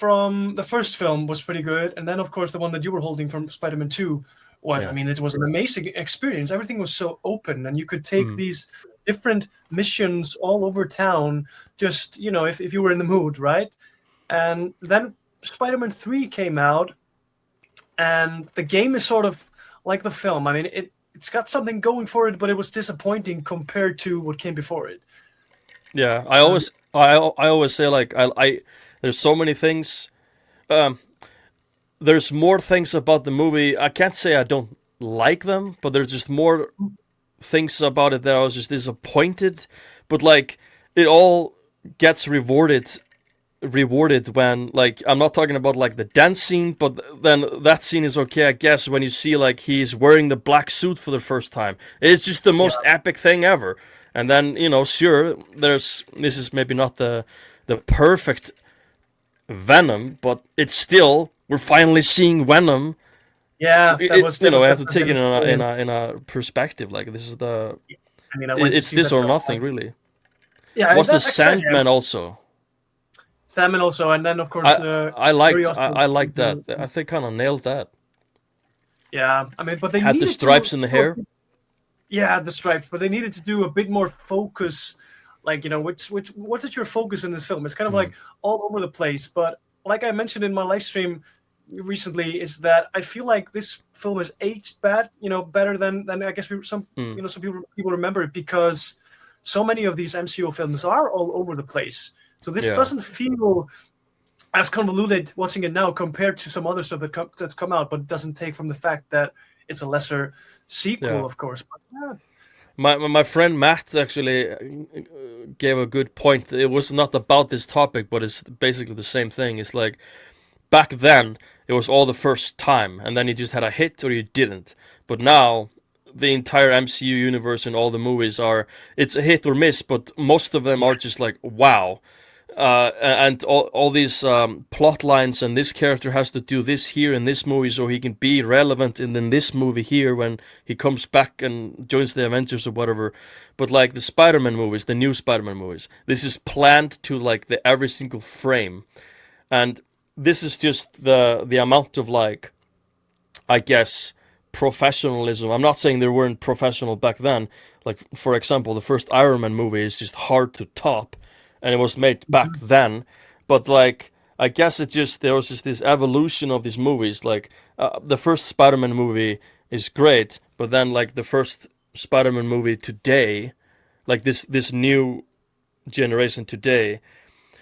from the first film was pretty good, and then of course the one that you were holding from Spider-Man 2 was, I Yeah. mean, it was an amazing experience. Everything was so open, and you could take Mm. these different missions all over town, just, if you were in the mood, right? And then Spider-Man 3 came out, and the game is sort of like the film. I mean, it's got something going for it, but it was disappointing compared to what came before it. Yeah, Um, I always say like I there's so many things. Um, there's more things about the movie. I can't say I don't like them, but there's just more things about it that I was just disappointed. But like it all gets rewarded when, like, I'm not talking about like the dance scene, but then that scene is okay, I guess, when you see like he's wearing the black suit for the first time. It's just the most epic thing ever. And then, sure, this is maybe not the perfect Venom, but it's still, we're finally seeing Venom. yeah, that was I have to take it definitely. in a perspective. Like this is I mean, I went to it's see this that or film. nothing, really. Yeah, Was the like I said, yeah, Sandman also? Salmon also, and then of course I Very Oscar. I liked that. I think kind of nailed that. Yeah, I mean, but they Had the needed stripes in the hair. yeah, the stripes, but they needed to do a bit more focus. Like, which what is your focus in this film? It's kind of Mm. like all over the place. But like I mentioned in my live stream recently, is that I feel like this film has aged better than I guess some Mm. some people remember it, because so many of these MCU films are all over the place. So this Yeah. doesn't feel as convoluted watching it now compared to some other stuff that's come out, but it doesn't take from the fact that it's a lesser sequel, Yeah. of course. But yeah, My friend Matt actually gave a good point. It was not about this topic, but it's basically the same thing. It's like back then it was all the first time, and then you just had a hit or you didn't. But now the entire MCU universe and all the movies are, it's a hit or miss, but most of them are just like wow. And all these plot lines, and this character has to do this here in this movie so he can be relevant in this movie here when he comes back and joins the Avengers or whatever. But like the Spider-Man movies, the new Spider-Man movies, this is planned to like the every single frame. And this is just the amount of, like, I guess, professionalism. I'm not saying they weren't professional back then. Like, for example, the first Iron Man movie is just hard to top, and it was made back then. But like, I guess it just, there was just this evolution of these movies. Like, the first Spider-Man movie is great, but then like the first Spider-Man movie today, like this new generation today,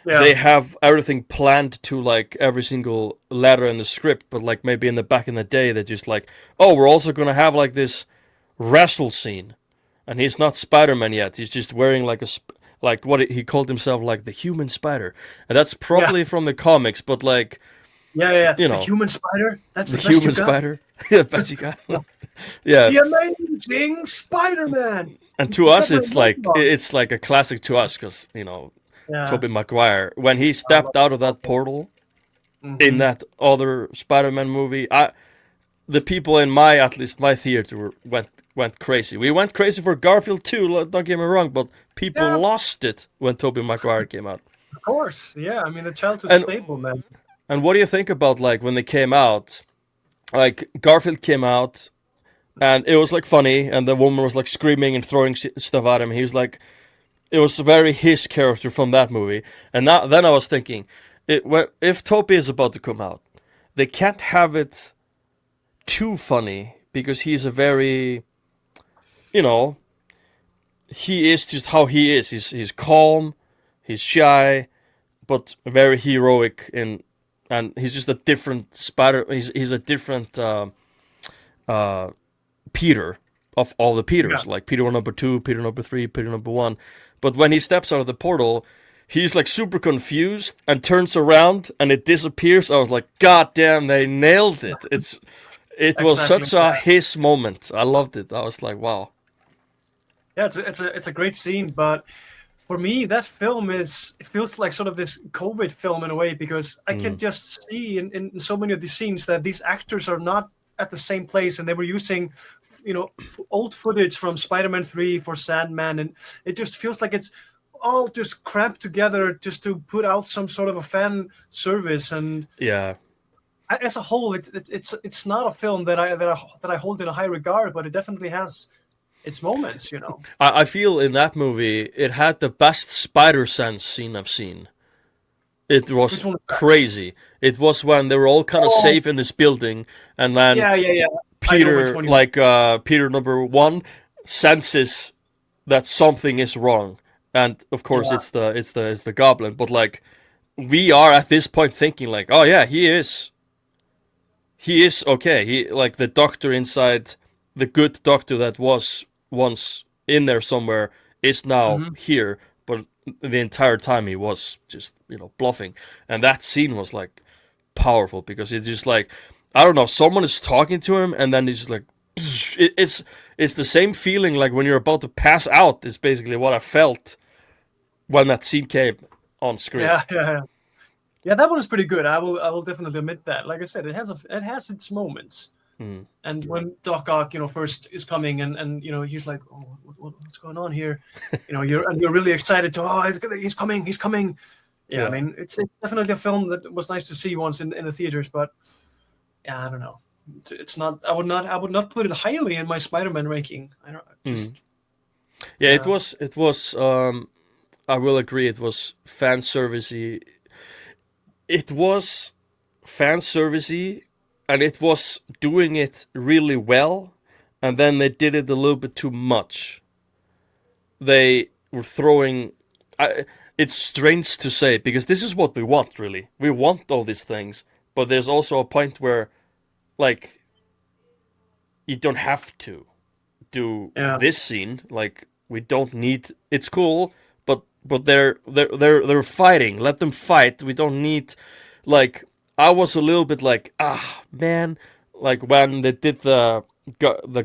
yeah, they have everything planned to like every single letter in the script, but like maybe in the back in the day they just like, oh, we're also gonna have like this wrestle scene, and he's not Spider-Man yet. He's just wearing like like what he called himself, like the human spider, and that's yeah, probably from the comics, but like, yeah. you The know, human spider. That's the the best you human got. spider, yeah, best you got, yeah. The amazing Spider-Man. And You to got us, my it's name like wrong. it's like a classic to us because Yeah, Tobey Maguire, when he I love stepped out of that portal in hmm that other Spider-Man movie, the people in my, at least my theater, went crazy. We went crazy for Garfield too. Don't get me wrong, but people Yeah, lost it when Tobey Maguire came out. of course. Yeah, I mean the childhood And staple, man. what do you think about like when they came out? Like Garfield came out, and it was like funny, and the woman was like screaming and throwing stuff at him. He was like, it was very his character from that movie. And then I was thinking, if Tobey is about to come out, they can't have it too funny because he's a very, you know, he is just how he is. He's calm, he's shy, but very heroic and he's just a different spider. He's a different uh, Peter of all the Yeah, Peters, like Peter number two, Peter number three, Peter number one. But when he steps out of the portal, he's like super confused and turns around and it disappears. I was like, God damn, they nailed it. It was exactly. such a his moment. I loved it. I was like, wow. Yeah, it's a great scene, but for me, that film it feels like sort of this COVID film in a way, because I can Mm. just see in so many of these scenes that these actors are not at the same place, and they were using, old footage from Spider-Man 3 for Sandman, and it just feels like it's all just cramped together just to put out some sort of a fan service. And Yeah. as a whole, it's not a film that I hold in a high regard, but it definitely has its moments, you know. I feel in that movie it had the best spider sense scene I've seen. It was Which one was that? crazy. It was when they were all kind of Oh, safe in this building, and then yeah, yeah, yeah. I know which Peter, one you mean. like Peter number one, senses that something is wrong, and of course Yeah. it's the goblin. But like we are at this point thinking like, oh yeah, he is okay. He like the doctor inside, the good doctor that was once in there somewhere is now Hmm. here, but the entire time he was just bluffing, and that scene was like powerful because it's just like I don't know, someone is talking to him, and then he's just like it's the same feeling like when you're about to pass out. Is basically what I felt when that scene came on screen. Yeah, yeah, yeah. Yeah, that one is pretty good. I will definitely admit that. Like I said, it has its moments. Mm. And when Doc Ock, first is coming, and he's like, "Oh, what's going on here?" You're really excited to, "Oh, he's coming, he's coming." Yeah, I Yeah. mean, it's definitely a film that was nice to see once in the theaters, but yeah, I don't know. It's not. I would not put it highly in my Spider-Man ranking. I don't Mm. just. Yeah, it Yeah. was. It was. I will agree. It was fan servicey. It was fan servicey, and it was doing it really well. And then they did it a little bit too much. They were throwing. It's strange to say because this is what we want. Really, we want all these things, but there's also a point where, like, you don't have to do Yeah. this scene. Like, we don't need. It's cool, but they're fighting. Let them fight. We don't need. Like, I was a little bit like, man, like when they did the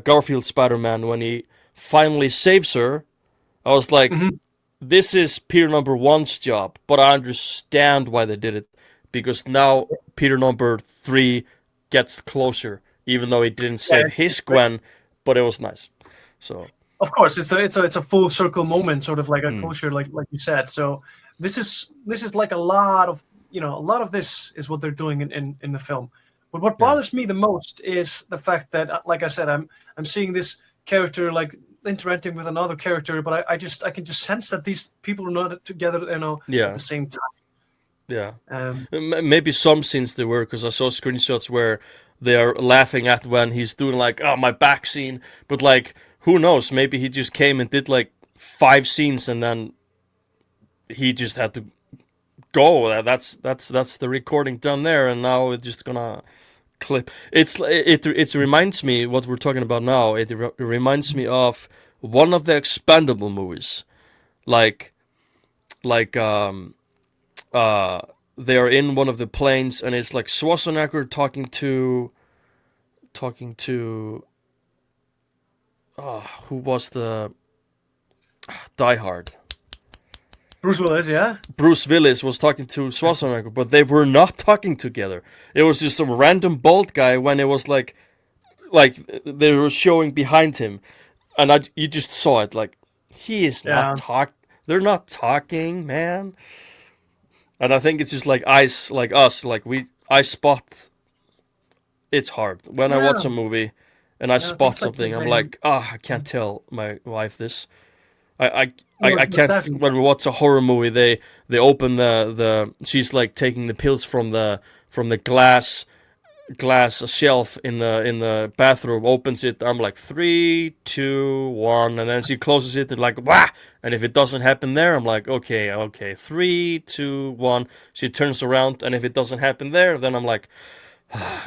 Garfield Spider-Man when he finally saves her. I was like, Hmm. this is Peter number one's job, but I understand why they did it because now Peter number three gets closer, even though he didn't Yeah. save his Gwen, but it was nice. So, Of course, it's a full circle moment, sort of like a mm, closure, like you said. So this is like a lot of this is what they're doing in the film. But what yeah, bothers me the most is the fact that, like I said, I'm seeing this character like interacting with another character, but I can just sense that these people are not together, at yeah, the same time. yeah. Um, Maybe some scenes they were because I saw screenshots where they are laughing at when he's doing like, oh, my back scene, but like, who knows? Maybe he just came and did like 5 scenes and then he just had to go. That's the recording done there, and now it's just gonna clip. It reminds me what we're talking about now. It reminds me of one of the Expendable movies, like like uh they are in one of the planes, and it's like Schwarzenegger talking to who was the Die Hard. Bruce Willis, yeah, Bruce Willis was talking to Schwarzenegger, but they were not talking together. It was just some random bald guy when it was like they were showing behind him, and you just saw it like he is not yeah, talk. They're not talking, man. And I think it's just like ice, like us, like I spot. It's hard when I watch yeah, a movie and I yeah. spot Things like something. I'm like, I can't tell my wife this. I I, no, I can't. that, When we watch a horror movie, they open the she's like taking the pills from the glass shelf in the bathroom, opens it. I'm like 3, 2, 1, and then she closes it and like wah. And if it doesn't happen there, I'm like okay, 3, 2, 1. She turns around, and if it doesn't happen there, then I'm like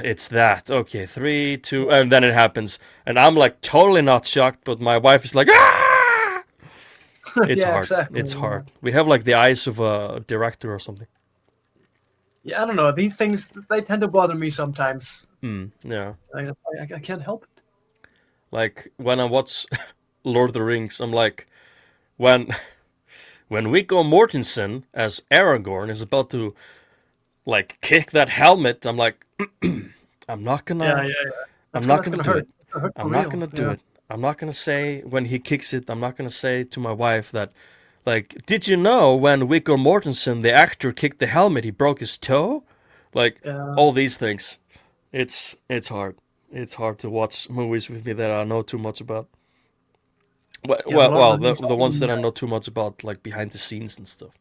it's that. Okay, 3, 2, and then it happens, and I'm like totally not shocked, but my wife is like ah. It's yeah, hard. exactly. It's Yeah. hard. We have like the eyes of a director or something. Yeah, I don't know. These things they tend to bother me sometimes. Yeah. I can't help it. Like when I watch Lord of the Rings, I'm like, when when Viggo Mortensen as Aragorn is about to like kick that helmet, I'm like, I'm not Yeah, gonna, yeah, yeah. I'm That's gonna not that's gonna gonna do hurt. it. It's gonna hurt for I'm not real. gonna do Yeah. it. I'm not gonna say when he kicks it. I'm not gonna say to my wife that Like, did you know when Viggo Mortensen, the actor, kicked the helmet, he broke his toe? Like, uh, all these things. It's hard. It's hard to watch movies with me that I know too much about. Well, yeah, well, Lord of the the Rings. the ones that I know too much about, like behind the scenes and stuff.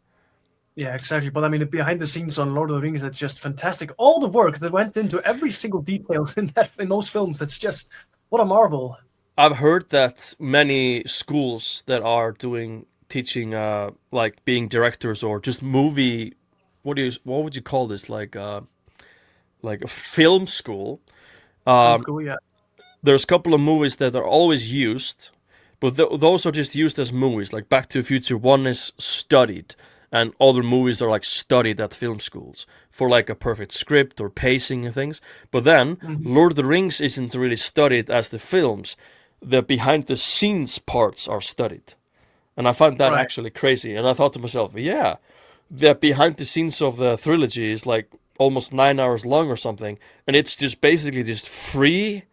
Yeah, exactly. But I mean, the behind the scenes on Lord of the Rings, that's just fantastic. All the work that went into every single detail in those films, that's just what a marvel. I've heard that many schools that are doing teaching, like being directors or just movie. What would you call this? Like a film school. Film Um, school, yeah. there's a couple of movies that are always used, but those are just used as movies. Like Back to the Future, one is studied, and other movies are like studied at film schools for like a perfect script or pacing and things. But then Mhm. Lord of the Rings isn't really studied as the films. The behind the scenes parts are studied. And I find that Right. actually crazy. And I thought to myself, yeah, the behind the scenes of the trilogy is like almost 9 hours long or something. And it's just basically just free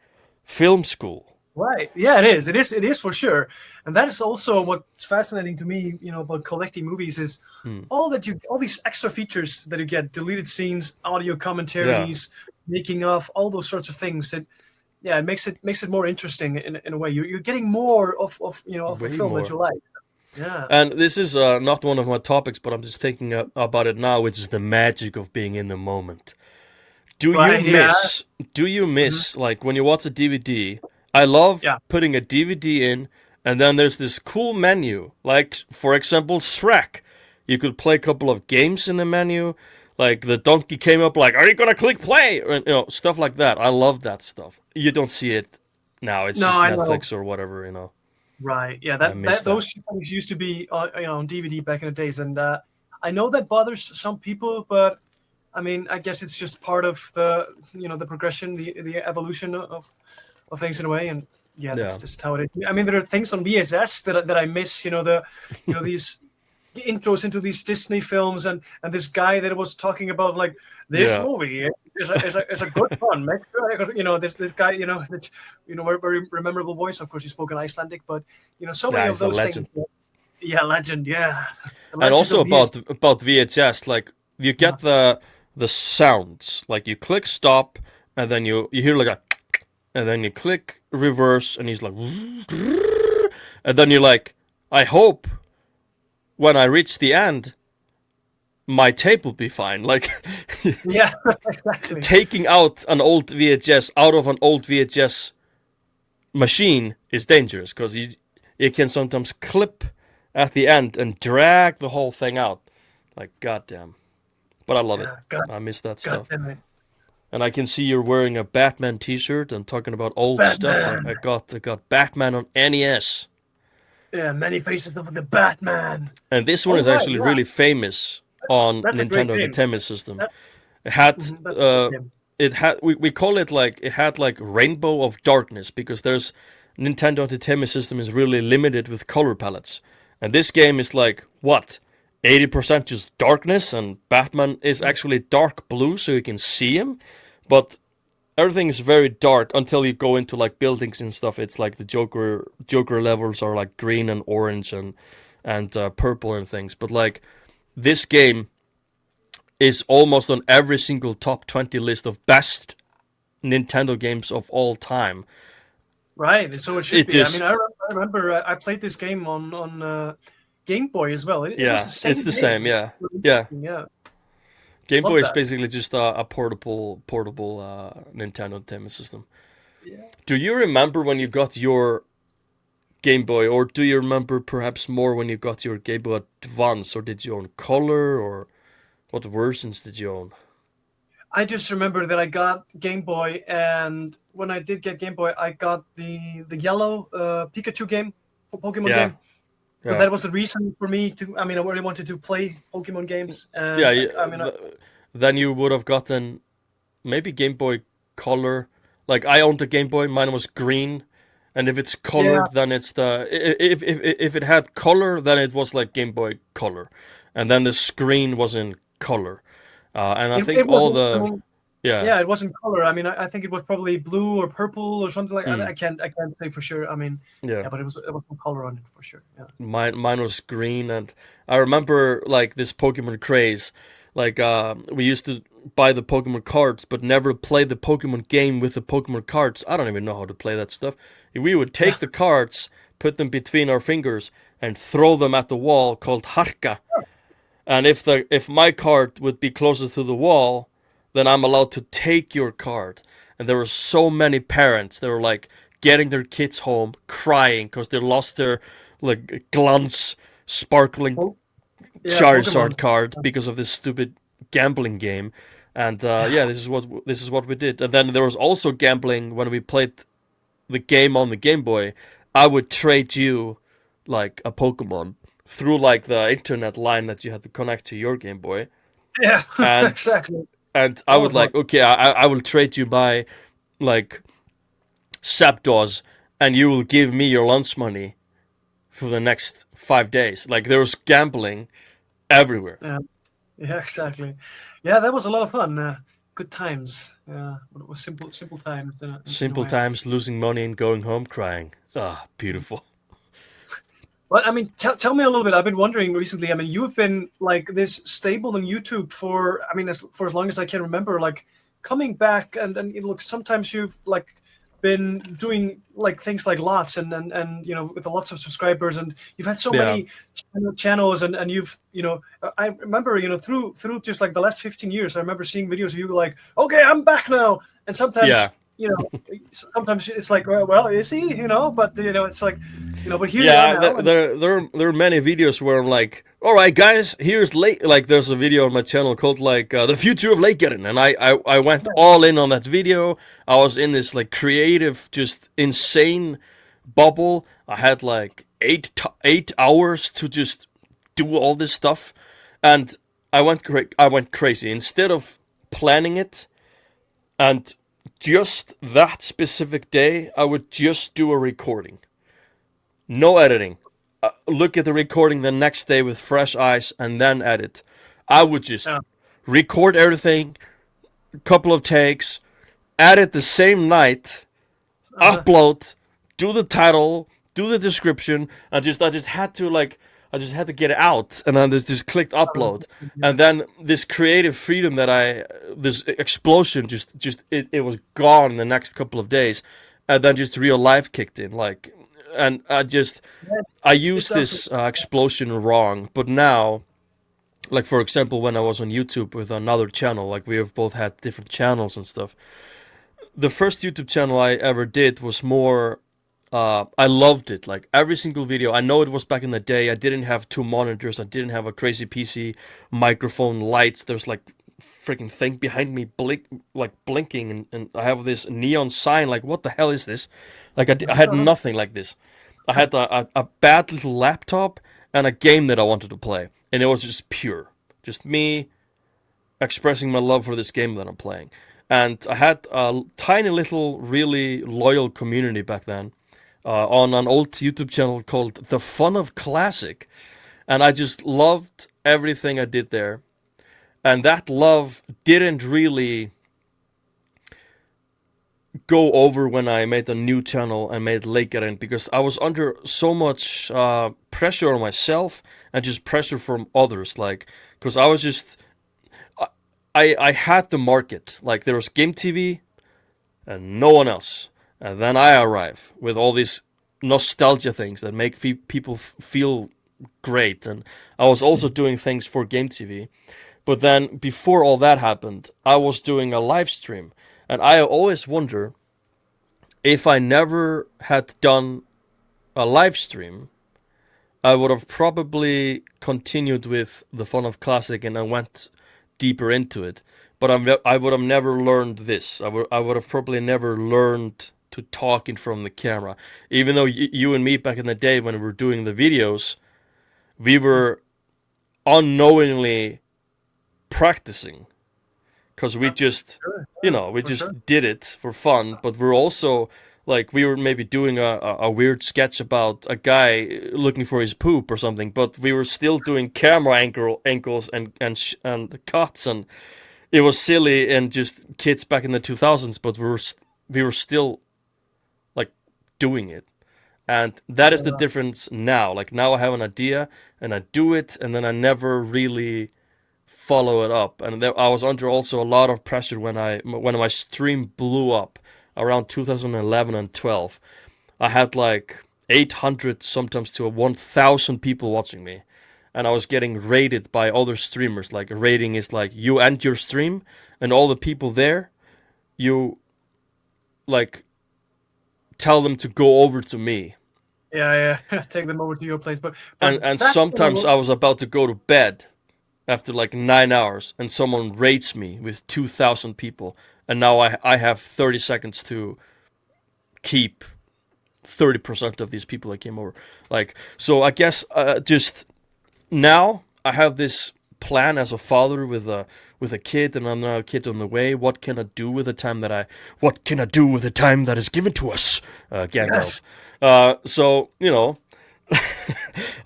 film school. Right. Yeah, it is. It is. It is for sure. And that is also what's fascinating to me, about collecting movies is Hmm. all these extra features that you get, deleted scenes, audio Yeah. commentaries, making of, all those sorts of things that, yeah, it makes it more interesting in a way. You're getting more of a Way film that more. you like. Yeah. And this is not one of my topics, but I'm just thinking about it now, which is the magic of being in the moment. Do you Right. Yeah. miss? Do you Mhm. miss like when you watch a DVD? I love Yeah. putting a DVD in, and then there's this cool menu. Like for example, Shrek. You could play a couple of games in the menu. Like the donkey came up, like, "Are you gonna click play?" Or, stuff like that. I love that stuff. You don't see it now. It's No, just I know. Netflix or whatever. Right. Yeah. I That miss that that. those things used to be on DVD back in the days, and I know that bothers some people, but I mean, I guess it's just part of the progression, the evolution of things in a way, and yeah, that's Yeah. just how it is. I mean, there are things on VHS that I miss. These intros into these Disney films, and this guy that was talking about like this Yeah. movie is a good one. Make sure, this guy, very memorable voice. Of course, he spoke in Icelandic, but so many Yeah, of he's a those things. legend. Yeah, legend. Yeah, the And legend also of VHS. about VHS, like you Yeah, get the sounds. Like you click stop, and then you hear like a, and then you click reverse, and he's like, and then you're like, I hope when I reach the end, my tape will be fine. Like yeah, exactly. taking out an old VHS out of an old VHS machine is dangerous because you can sometimes clip at the end and drag the whole thing out. Like goddamn. But I love it. Yeah, God, I miss that God stuff. damn it, And I can see you're wearing a Batman T-shirt and talking about old stuff. I, Batman. I got Batman on NES, Yeah, many faces of the Batman. and this one All is right, actually yeah, really famous on that's a great Nintendo game. Entertainment System. That, It had that's a great game. we call it like it had like Rainbow of Darkness because there's Nintendo Entertainment System is really limited with color palettes, and this game is like what 80% just darkness, and Batman is actually dark blue so you can see him, but everything is very dark until you go into like buildings and stuff. It's like the Joker levels are like green and orange and purple and things. But like this game is almost on every single top 20 list of best Nintendo games of all time. Right, so it should It be. I mean, just I remember I played this game on Game Boy as well. It was the yeah, it's same the game. same. Yeah, Really yeah. interesting, yeah, Game love Boy is that. basically just a portable Nintendo Entertainment System. Yeah. Do you remember when you got your Game Boy, or do you remember perhaps more when you got your Game Boy Advance, or did you own Color, or what versions did you own? I just remember that I got Game Boy, and when I did get Game Boy, I got the yellow Pikachu game, Pokemon Yeah, game. So yeah, that was the reason for me to. I mean, I really wanted to play Pokemon games, yeah. and I mean, Then you would have gotten maybe Game Boy Color. Like I owned the Game Boy, mine was green, and if it's yeah, colored, then it's the if it had color, then it was like Game Boy Color, and then the screen was in color. And I it, think it was all the interesting. Yeah. Yeah, it wasn't color. I mean, I think it was probably blue or purple or something like. Mm. I can't say for sure. I mean, Yeah. yeah, but it was some color on it for sure. Yeah. Mine was green, and I remember like this Pokemon craze. Like we used to buy the Pokemon cards, but never play the Pokemon game with the Pokemon cards. I don't even know how to play that stuff. We would take the cards, put them between our fingers, and throw them at the wall called Harka. And if my card would be closer to the wall, then I'm allowed to take your card. And there were so many parents that were like getting their kids home crying because they lost their like glance sparkling Oh, yeah, Charizard Pokemon. card because of this stupid gambling game. And yeah, this is what we did. And then there was also gambling when we played the game on the Game Boy. I would trade you like a Pokemon through like the internet line that you had to connect to your Game Boy, Yeah, and exactly. I That would was fun. like, okay, I will trade you my like Zapdos, and you will give me your lunch money for the next 5 days. Like there was gambling everywhere. Yeah, yeah, exactly. Yeah, that was a lot of fun. Good times. Yeah, but it was simple times in a Simple way. times, losing money and going home crying. Ah, beautiful. But I mean, tell me a little bit. I've been wondering recently. I mean, you've been like this stable on YouTube for, I mean, for as long as I can remember. Like coming back and look, sometimes you've like been doing like things like lots and with lots of subscribers, and you've had so Yeah, many channels and you've I remember through just like the last 15 years. I remember seeing videos of you like, okay, I'm back now, and yeah, sometimes sometimes it's like, well, is he? But it's like, but here you are yeah. now, and There are many videos where I'm like, all right, guys, here's late. Like, there's a video on my channel called like the future of Leikjarinn, and I went all in on that video. I was in this like creative, just insane bubble. I had like 8 hours to just do all this stuff, and I went crazy. Instead of planning it and just that specific day, I would just do a recording. No editing. Look at the recording the next day with fresh eyes and then edit. I would just yeah, record everything, a couple of takes, edit the same night, uh-huh. upload, do the title, do the description, and I just had to like I just had to get it out, and then just clicked upload, and then this creative freedom that this explosion it was gone in the next couple of days, and then just real life kicked in like, and Yeah, I it used does. this explosion wrong, but now like for example when I was on YouTube with another channel, like we have both had different channels and stuff. The first YouTube channel I ever did was more. I loved it. Like every single video. I know it was back in the day. I didn't have two monitors. I didn't have a crazy PC, microphone, lights. There's like freaking thing behind me, blinking, and I have this neon sign. Like what the hell is this? Like I had Uh-huh. nothing like this. I had a bad little laptop and a game that I wanted to play, and it was just pure, just me expressing my love for this game that I'm playing. And I had a tiny little, really loyal community back then on an old YouTube channel called The Fun of Classic. And I just loved everything I did there. And that love didn't really go over when I made a new channel and made Leikjarinn because I was under so much pressure on myself and just pressure from others. Like, because I was just I had the market. Like there was Game TV and no one else. And then I arrive with all these nostalgia things that make people feel great. And I was also doing things for Game TV. But then before all that happened, I was doing a live stream. And I always wonder if I never had done a live stream, I would have probably continued with the Fun of Classic and I went deeper into it. But I would have never learned this. I would have probably never learned to talk in front of the camera. Even though you and me back in the day when we were doing the videos, we were unknowingly practicing because we just, Sure, yeah, we for sure. just did it for fun. But we're also like we were maybe doing a weird sketch about a guy looking for his poop or something, but we were still doing camera angles and cuts, and it was silly and just kids back in the 2000s, but we were still like doing it. And that is the Yeah. difference now. Like now I have an idea and I do it, and then I never really follow it up. And I was under also a lot of pressure when my stream blew up around 2011 and 12. I had like 800 sometimes to 1,000 people watching me, and I was getting rated by other streamers. Like a rating is like you end your stream, and all the people there, you like tell them to go over to me. Yeah, yeah. Take them over to your place. But And that's sometimes I was about to go to bed after like 9 hours, and someone rates me with 2,000 people, and now I have 30 seconds to keep 30% of these people that came over. Like, so I guess just now I have this plan as a father with a kid, and I'm now a kid on the way. What can I do with the time what can I do with the time that is given to us, Gandalf? yes. So you know,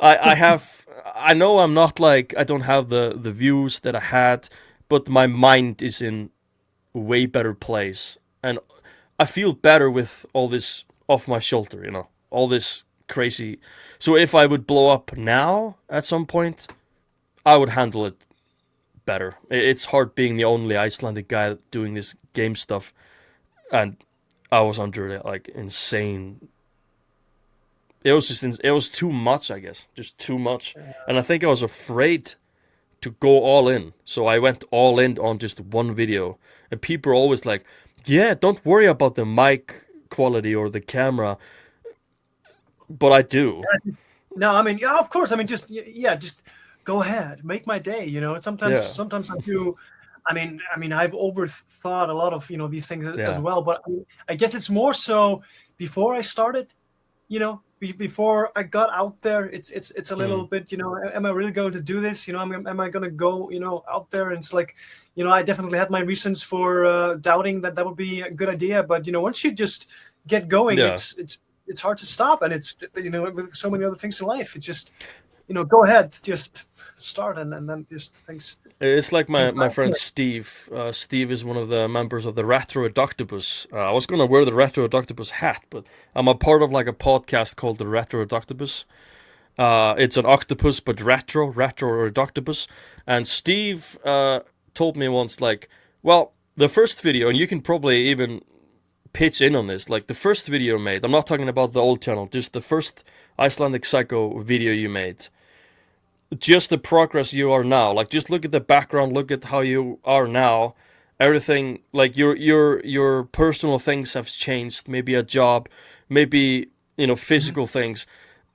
I have. I know I'm not like I don't have the views that I had, but my mind is in a way better place, and I feel better with all this off my shoulder. You know, all this crazy. So if I would blow up now at some point, I would handle it better. It's hard being the only Icelandic guy doing this game stuff, and I was under like insane. It was it was too much, I guess, just too much, and I think I was afraid to go all in, so I went all in on just one video, and people are always like, "Yeah, don't worry about the mic quality or the camera," but I do. No, I mean, yeah, of course. I mean, just yeah, just go ahead, make my day. Sometimes, Yeah, sometimes I do. I mean, I've overthought a lot of these things as yeah, well. But I guess it's more so before I started. Before I got out there, it's a little mm, bit. Am I really going to do this? Am I going to go out there? And it's like, I definitely had my reasons for doubting that would be a good idea. But once you just get going, yeah. it's hard to stop, and it's with so many other things in life, it's just go ahead, just start, and then just It's like things my friend Steve. Steve is one of the members of the Retro Adoctopus. I was gonna wear the Retro Adoctopus hat, but I'm a part of like a podcast called the Retro Adoctopus. It's an octopus, but retro Adoctopus. And Steve told me once, like, well, the first video, and you can probably even pitch in on this. Like the first video you made, I'm not talking about the old channel, just the first Icelandic Psycho video you made, just the progress you are now. Like just look at the background, look at how you are now. Everything like your personal things have changed. Maybe a job, maybe physical things.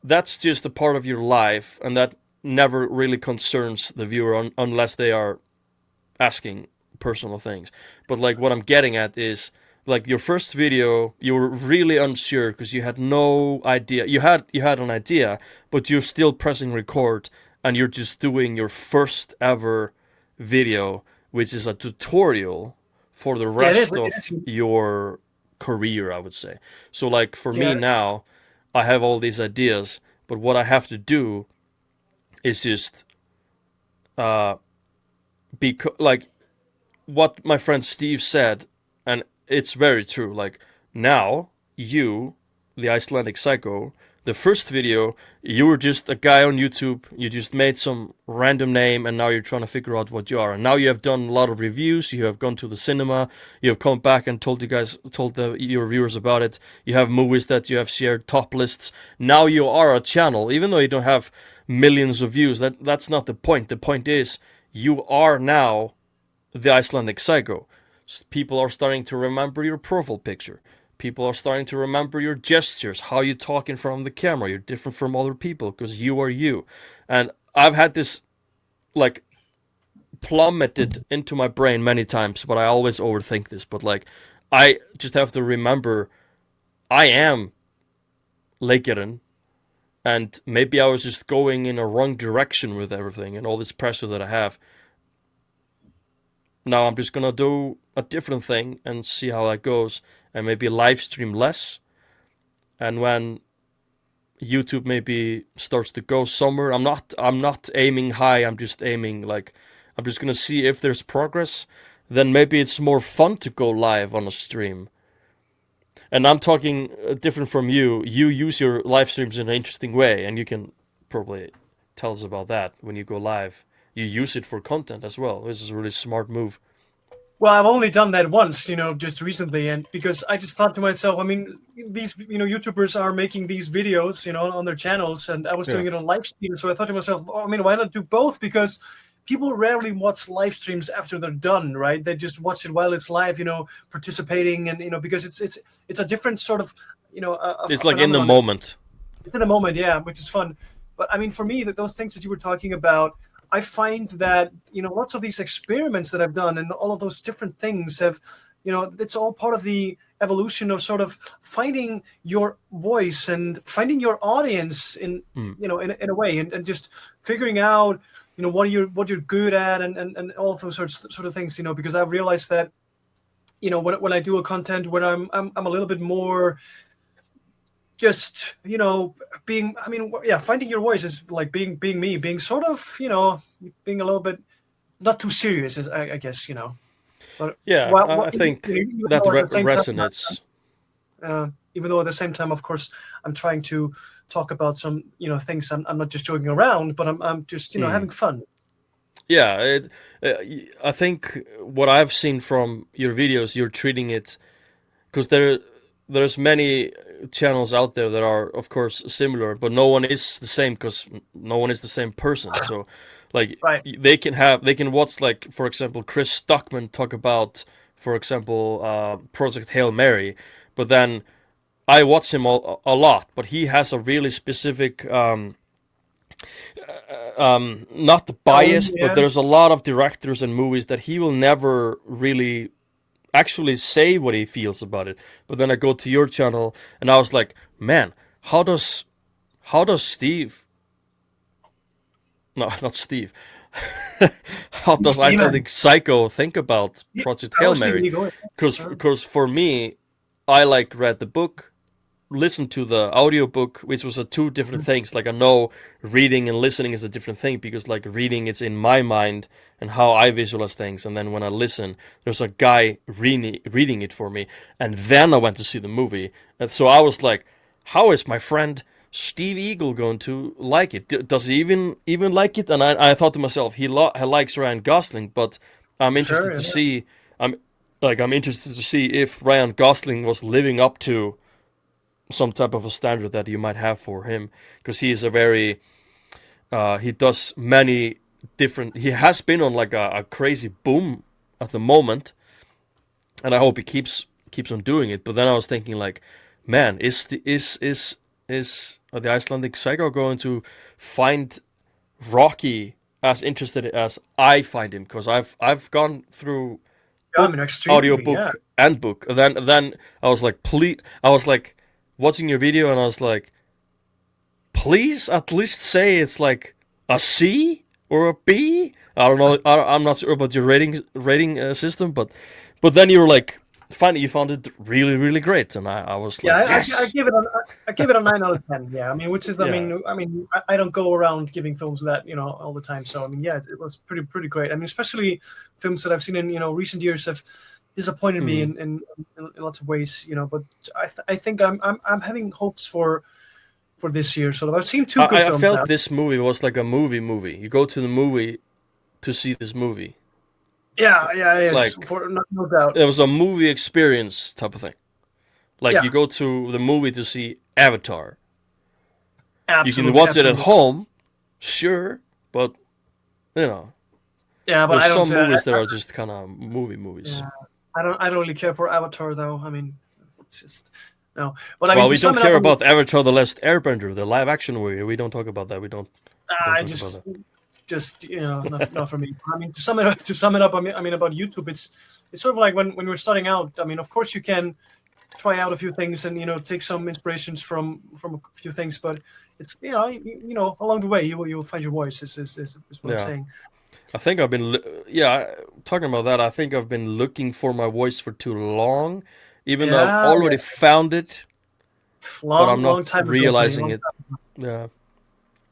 That's just a part of your life, and that never really concerns the viewer unless they are asking personal things. But like what I'm getting at is like your first video, you were really unsure because you had no idea. You had an idea, but you're still pressing record, and you're just doing your first ever video, which is a tutorial for the Yeah, it is. rest of your career, I would say. So like for Yeah, me now, I have all these ideas, but what I have to do is just uh like what my friend Steve said, and it's very true. Like now, you, the Icelandic Psycho, the first video, you were just a guy on YouTube. You just made some random name, and now you're trying to figure out what you are. And now you have done a lot of reviews. You have gone to the cinema. You have come back and told your viewers about it. You have movies that you have shared, top lists. Now you are a channel, even though you don't have millions of views. That's not the point. The point is you are now the Icelandic Psycho. People are starting to remember your profile picture. People are starting to remember your gestures, how you talk in front of the camera. You're different from other people because you are you. And I've had this like plummeted into my brain many times, but I always overthink this. But like, I just have to remember I am Leikjarinn, and maybe I was just going in a wrong direction with everything and all this pressure that I have. Now I'm just gonna do a different thing and see how that goes, and maybe live stream less. And when YouTube maybe starts to go somewhere, I'm not aiming high. I'm just aiming like I'm just gonna see if there's progress, then maybe it's more fun to go live on a stream. And I'm talking different from you. You use your live streams in an interesting way, and you can probably tell us about that when you go live. You use it for content as well. This is a really smart move. Well, I've only done that once, just recently, and because I just thought to myself, these, YouTubers are making these videos, on their channels, and I was Yeah. doing it on live stream, so I thought to myself, why not do both? Because people rarely watch live streams after they're done, right? They just watch it while it's live, participating, and because it's a different sort of, It's a like in the phenomenon. moment. It's in a moment, yeah, which is fun. But for me, that those things that you were talking about, I find that lots of these experiments that I've done and all of those different things have, it's all part of the evolution of sort of finding your voice and finding your audience in Mm. in a way, and just figuring out what you're good at, and all of those sort of things, because I've realized that when I do a content where I'm a little bit more just being, yeah, finding your voice is like being me, being sort of being a little bit not too serious, I guess, but Yeah, while I think even that though at the same time, resonates. even though at the same time, of course, I'm trying to talk about some things. I'm not just joking around, but I'm just Mm. having fun. Yeah, I think what I've seen from your videos, you're treating it because there's many channels out there that are of course similar, but no one is the same because no one is the same person. So, like Right. they can watch, like, for example, Chris Stockman talk about, for example, Project Hail Mary, but then I watch him a lot, but he has a really specific not Oh, biased, but yeah. there's a lot of directors and movies that he will never really actually say what he feels about it. But then I go to your channel and I was like, man, how does Steve, no, not Steve, how does Steven. Icelandic Psycho think about Project Oh, Hail Steven Mary? Eagle. Because for me, I like read the book, listen to the audiobook, which was a two different things. Like, I know reading and listening is a different thing because, like, reading, it's in my mind and how I visualize things, and then when I listen, there's a guy reading it for me, and then I went to see the movie, and so I was like, how is my friend Steve Eagle going to like it? Does he even like it? And I thought to myself, he likes Ryan Gosling, but I'm Sure. interested Yeah. to see. I'm interested to see if Ryan Gosling was living up to some type of a standard that you might have for him, because he is a very he does many different, he has been on like a crazy boom at the moment, and I hope he keeps on doing it. But then I was thinking, like, man, is the Icelandic Psycho going to find Rocky as interested as I find him? Because I've gone through Yeah, book, extremely. Yeah. audiobook, and book. And then I was like, please, I was like watching your video, and I was like, please at least say it's like a C or a B. I don't know. I'm not sure about your rating system, but then you were like, finally you found it really really great, and I was Yeah, like, I yes, give it I give it a 9 out of 10. Yeah, which is, yeah. I don't go around giving films that all the time. So yeah, it was pretty great. Especially films that I've seen in recent years have disappointed me Mm. in lots of ways. But I think I'm having hopes for this year. So I've seen two good I films felt now. this movie was like a movie. You go to the movie to see this movie. Yeah, it is, Like, for no doubt. it was a movie experience type of thing. Like, Yeah, you go to the movie to see Avatar. You can absolutely, watch it at absolutely. home, sure, but you know, Yeah, but there's I don't. some movies that are just kind of movies. Yeah, I don't really care for Avatar though. It's just no. But Well, to we sum don't it up, care about Avatar: The Last Airbender, the live action movie. We don't talk about that. We don't I talk about just that. not for me. To sum it up, about YouTube, it's sort of like when we're starting out. Of course you can try out a few things and take some inspirations from a few things, but it's along the way you will find your voice. Is what I'm Yeah, saying. I think I've been yeah, talking about that. I think I've been looking for my voice for too long, even though I've Yeah, already found it, but I'm long not time ago, buddy. realizing Long it. Yeah,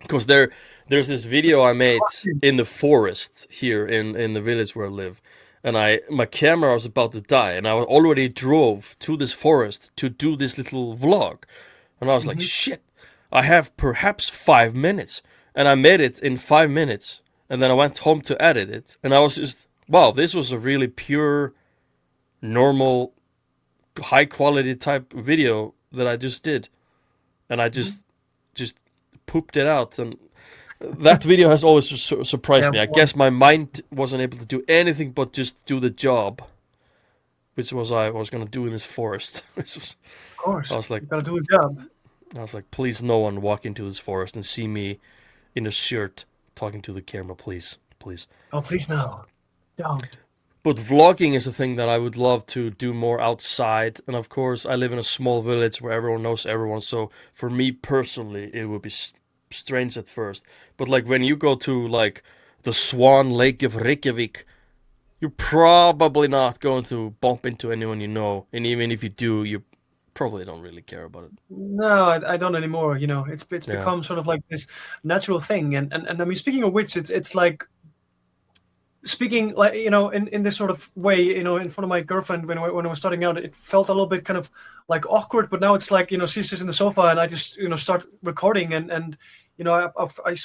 because there's this video I made time. in the forest here in the village where I live, and my camera was about to die, and I already drove to this forest to do this little vlog, and I was like, Hmm. shit, I have perhaps 5 minutes, and I made it in 5 minutes, and then I went home to edit it, and I was just, wow, this was a really pure, normal, high quality type video that I just did, and I just pooped it out, and that video has always surprised Yeah, me. I well, guess my mind wasn't able to do anything but just do the job, which was I was gonna do in this forest. of I course, was like, you gotta do the job. please, no one walk into this forest and see me in a shirt talking to the camera, please, please. Oh, please no, don't. But vlogging is a thing that I would love to do more outside, and of course, I live in a small village where everyone knows everyone. So for me personally, it would be strange at first. But like when you go to like the Swan Lake of Reykjavik, you're probably not going to bump into anyone you know, and even if you do, you probably don't really care about it. No, I don't anymore. You know, it's Yeah, become sort of like this natural thing. And I mean, speaking of which, it's like speaking like in this sort of way, in front of my girlfriend when I was starting out, it felt a little bit kind of like awkward. But now it's like she's just in the sofa and I just start recording and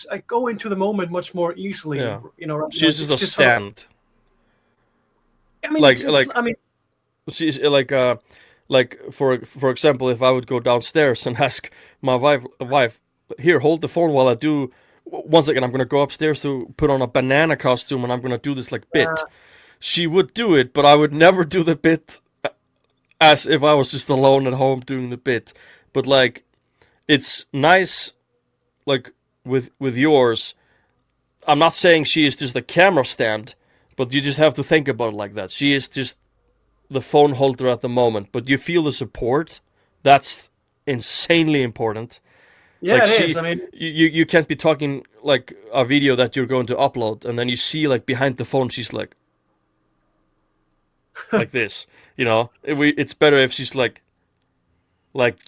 I go into the moment much more easily. yeah. Right now She's just it's a just sort of. stand. I mean, it's. Like I mean, she's like for example, if I would go downstairs and ask my wife, here, hold the phone while I do. One second, I'm gonna go upstairs to put on a banana costume, and I'm gonna do this like bit. She would do it, but I would never do the bit as if I was just alone at home doing the bit. But like, it's nice, like with yours. I'm not saying she is just a camera stand, but you just have to think about it like that. She is just the phone holder at the moment, but you feel the support. That's insanely important. yeah, Like it is. she, I mean, you can't be talking like a video that you're going to upload, and then you see like behind the phone, she's like this. It's better if she's like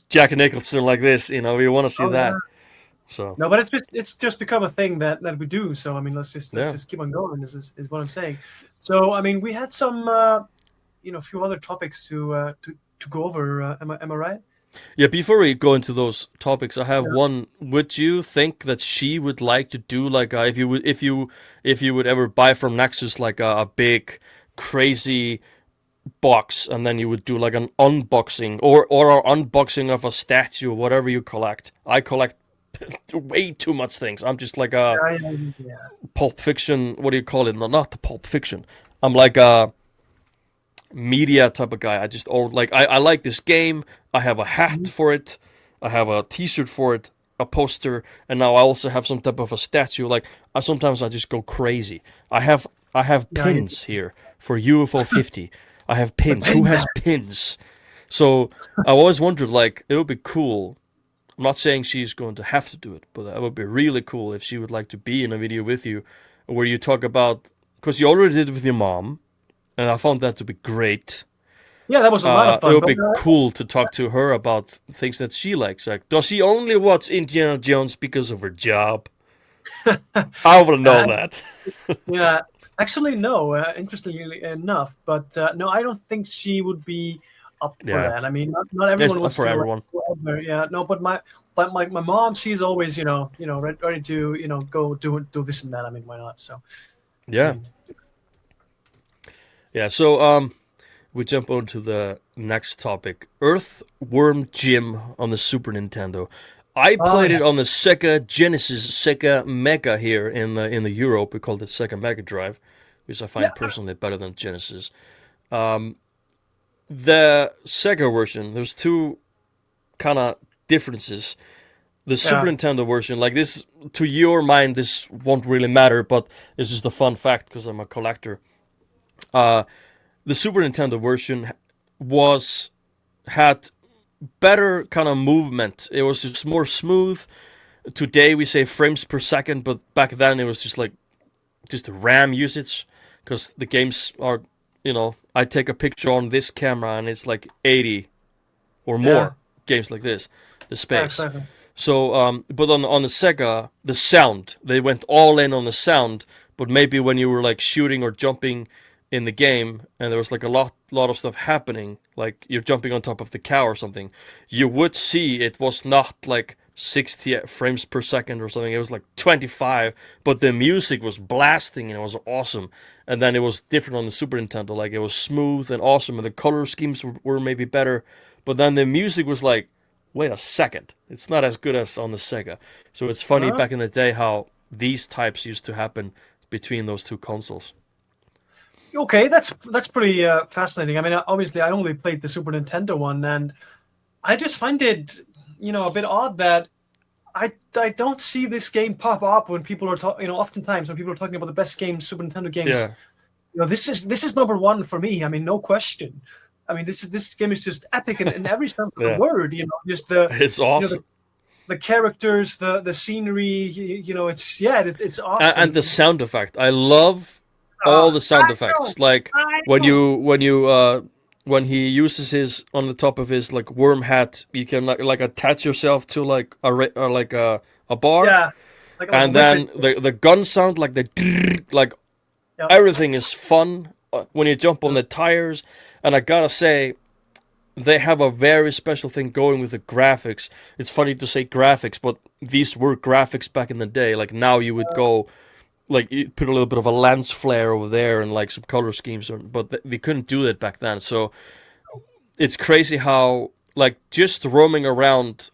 Jack Nicholson like this. We want to see oh yeah. that. So No, but it's just become a thing that we do. So I mean, let's yeah, just keep on going. Is what I'm saying. So I mean, we had some a few other topics to go over. Am I right? yeah. Before we go into those topics, I have Yeah. one. Would you think that she would like to do like if you would ever buy from Nexus like a big crazy box, and then you would do like an unboxing or an unboxing of a statue or whatever you collect. I collect way too much things. I'm just like a Yeah, yeah, yeah. Pulp Fiction. What do you call it? No, not the Pulp Fiction. I'm like a media type of guy. I just own like I like this game. I have a hat Mhm. for it. I have a T-shirt for it, a poster, and now I also have some type of a statue. Like sometimes I just go crazy. I have Yeah, pins here for UFO 50. I have the pins. Who pin man. has pins? So I always wondered, like, it would be cool. I'm not saying she's going to have to do it, but it would be really cool if she would like to be in a video with you where you talk about, because you already did it with your mom, and I found that to be great. Yeah, that was a lot of It fun. would But be cool to talk to her about things that she likes. Like, does she only watch Indiana Jones because of her job? I want to know uh, that. yeah, actually, no. Interestingly enough, but no, I don't think she would be up for Yeah, that. I mean, not it's everyone not wants for to like. everyone. Whatever, yeah, no, but my mom, she's always ready to go do this and that. I mean, why not? So I Yeah, mean, yeah. So we jump on to the next topic: Earthworm Jim on the Super Nintendo. I oh played yeah, it on the Sega Genesis, Sega Mega here in the Europe. We called it Sega Mega Drive, which I yeah, find personally better than Genesis. The Sega version, there's two kind of differences. The Super yeah, Nintendo version, like this, to your mind, this won't really matter, but it's just a fun fact because I'm a collector. Uh, the Super Nintendo version was had better kind of movement. It was just more smooth. Today we say frames per second, but back then it was just like just RAM usage because the games are, I take a picture on this camera and it's like 80 or yeah, more games like this, the yeah, space. exactly. So, but on the Sega, the sound, they went all in on the sound. But maybe when you were like shooting or jumping in the game, and there was like a lot of stuff happening, like you're jumping on top of the cow or something, you would see it was not like 60 frames per second or something. It was like 25, but the music was blasting and it was awesome. And then it was different on the Super Nintendo. Like it was smooth and awesome, and the color schemes were maybe better. But then the music was like, wait a second, it's not as good as on the Sega. So it's funny Huh? back in the day how these types used to happen between those two consoles. Okay, that's pretty fascinating. I mean, obviously, I only played the Super Nintendo one, and I just find it, a bit odd that I don't see this game pop up when people are talking. Oftentimes when people are talking about the best games, Super Nintendo games, Yeah, this is number one for me. I mean, no question. I mean, this game is just epic in every sense of the yeah, word. Just the it's you know the, awesome. the characters, the scenery. It's yeah, it's And awesome. the sound effect, I love all Ah, the I sound know, effects. Like I when know. when he uses his on the top of his like worm hat, you can like attach yourself to like or like a bar, Yeah, like a and whippet. then the gun sound like the like Yep. everything is fun when you jump on the tires. And I gotta say, they have a very special thing going with the graphics. It's funny to say graphics, but these were graphics back in the day. Like now you would go like you put a little bit of a lens flare over there and like some color schemes, but they couldn't do that back then. So it's crazy how like just roaming around,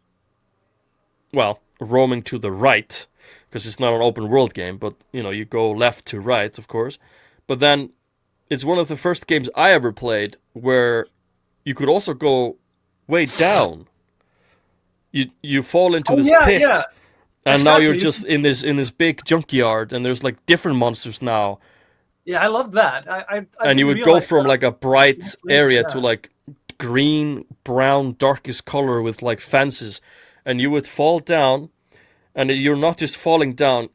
well, roaming to the right because it's not an open world game, but you go left to right, of course. But then it's one of the first games I ever played where you could also go way down. You fall into Oh this yeah, yeah, pit, and now you're exactly. just in this big junkyard, and there's like different monsters now. Yeah, I love that. I And you didn't would go realize from like a bright that. area to Yeah. like green, brown, darkest color with like fences, and you would fall down, and you're not just falling down.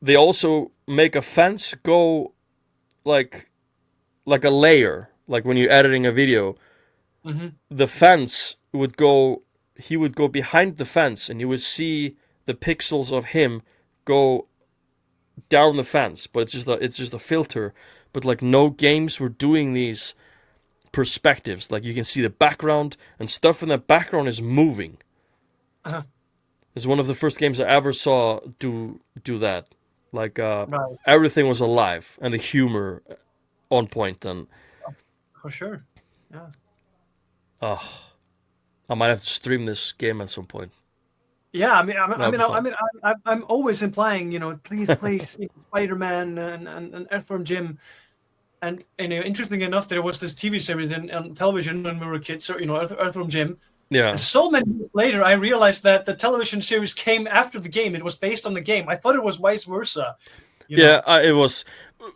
They also make a fence go like a layer, like when you're editing a video. Hmm. The fence would go He would go behind the fence, and you would see the pixels of him go down the fence, but it's just a filter. But like no games were doing these perspectives. Like you can see the background, and stuff in the background is moving. Uh-huh. It's one of the first games I ever saw do that. Like Right, everything was alive and the humor on point. And for sure. Yeah. I might have to stream this game at some point. Yeah, I mean, That'll be fun. I'm always implying, please play Spider-Man and Earthworm Jim. And interesting enough, there was this TV series on television when we were kids. So Earthworm Jim. Yeah. And so many years later, I realized that the television series came after the game. It was based on the game. I thought it was vice versa. You Yeah, know. it was.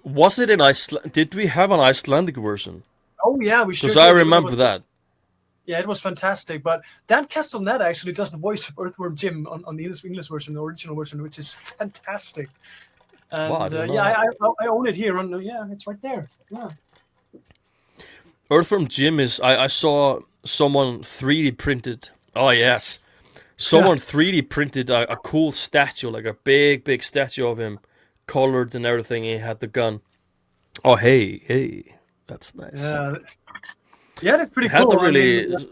Was it in Iceland? Did we have an Icelandic version? Oh yeah, we Because sure I did. It remember was that. Yeah, it was fantastic. But Dan Castellaneta actually does the voice of Earthworm Jim on the English version, the original version, which is fantastic. Wow, I And didn't know yeah, that. I own it here. Yeah, it's right there. Yeah. Earthworm Jim is. I saw someone 3D printed. Oh yes, Yeah. someone 3D printed a cool statue, like a big statue of him, colored and everything. And he had the gun. Oh hey, that's nice. Yeah. Yeah, that's It pretty had the cool. I mean, really.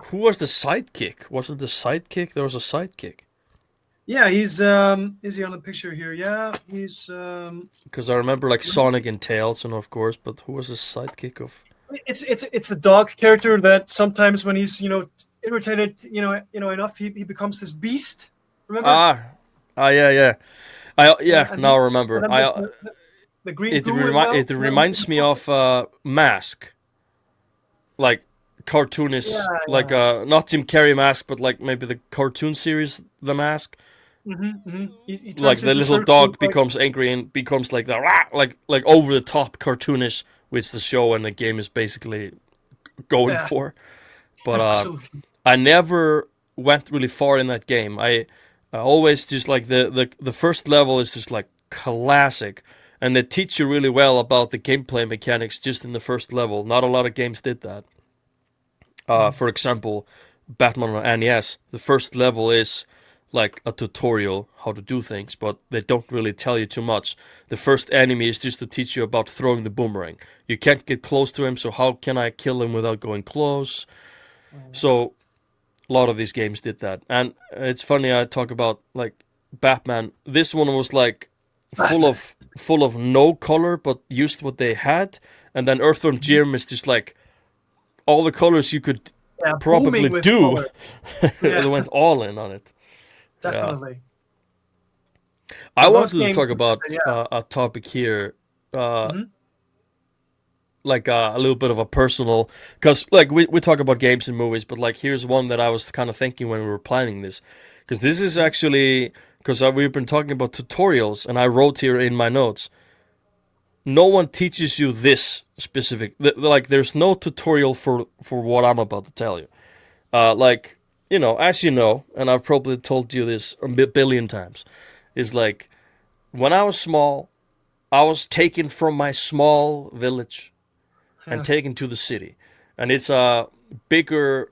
Who was the sidekick? Wasn't the sidekick? There was a sidekick. yeah, he's is he on the picture here? Yeah, he's Because I remember like Sonic and Tails, and of course, but who was the sidekick of? it's the dog character that sometimes when he's irritated enough he becomes this beast. Remember? Ah, yeah. And Now I remember. then the green goo as well. It reminds me of Mask, like Yeah, cartoonish, like yeah. not Jim Carrey Mask, but like maybe the cartoon series The Mask. He Like turns the into little certain dog like becomes angry and becomes like the rah, like over the top cartoonish, which the show and the game is basically going yeah, for. But absolutely. I never went really far in that game. I always just like the first level is just like classic, and they teach you really well about the gameplay mechanics just in the first level. Not a lot of games did that. Mhm. For example, Batman on NES, the first level is like a tutorial how to do things, but they don't really tell you too much. The first enemy is just to teach you about throwing the boomerang. You can't get close to him, so how can I kill him without going close? So a lot of these games did that. And it's funny I talk about like Batman. This one was like full of no color, but used what they had. And then Earthworm Jim is just like all the colors you could Yeah, probably booming with do. color. They Yeah, went all in on it. Yeah. definitely. I So those wanted to games, talk about yeah. a topic here, uh, Hmm. like a little bit of a personal, because like we talk about games and movies, but like here's one that I was kind of thinking when we were planning this, because this is actually because we've been talking about tutorials, and I wrote here in my notes, no one teaches you this specific, like there's no tutorial for what I'm about to tell you. Like as you know, and I've probably told you this a billion times, is like when I was small, I was taken from my small village and Yeah, taken to the city. And it's a bigger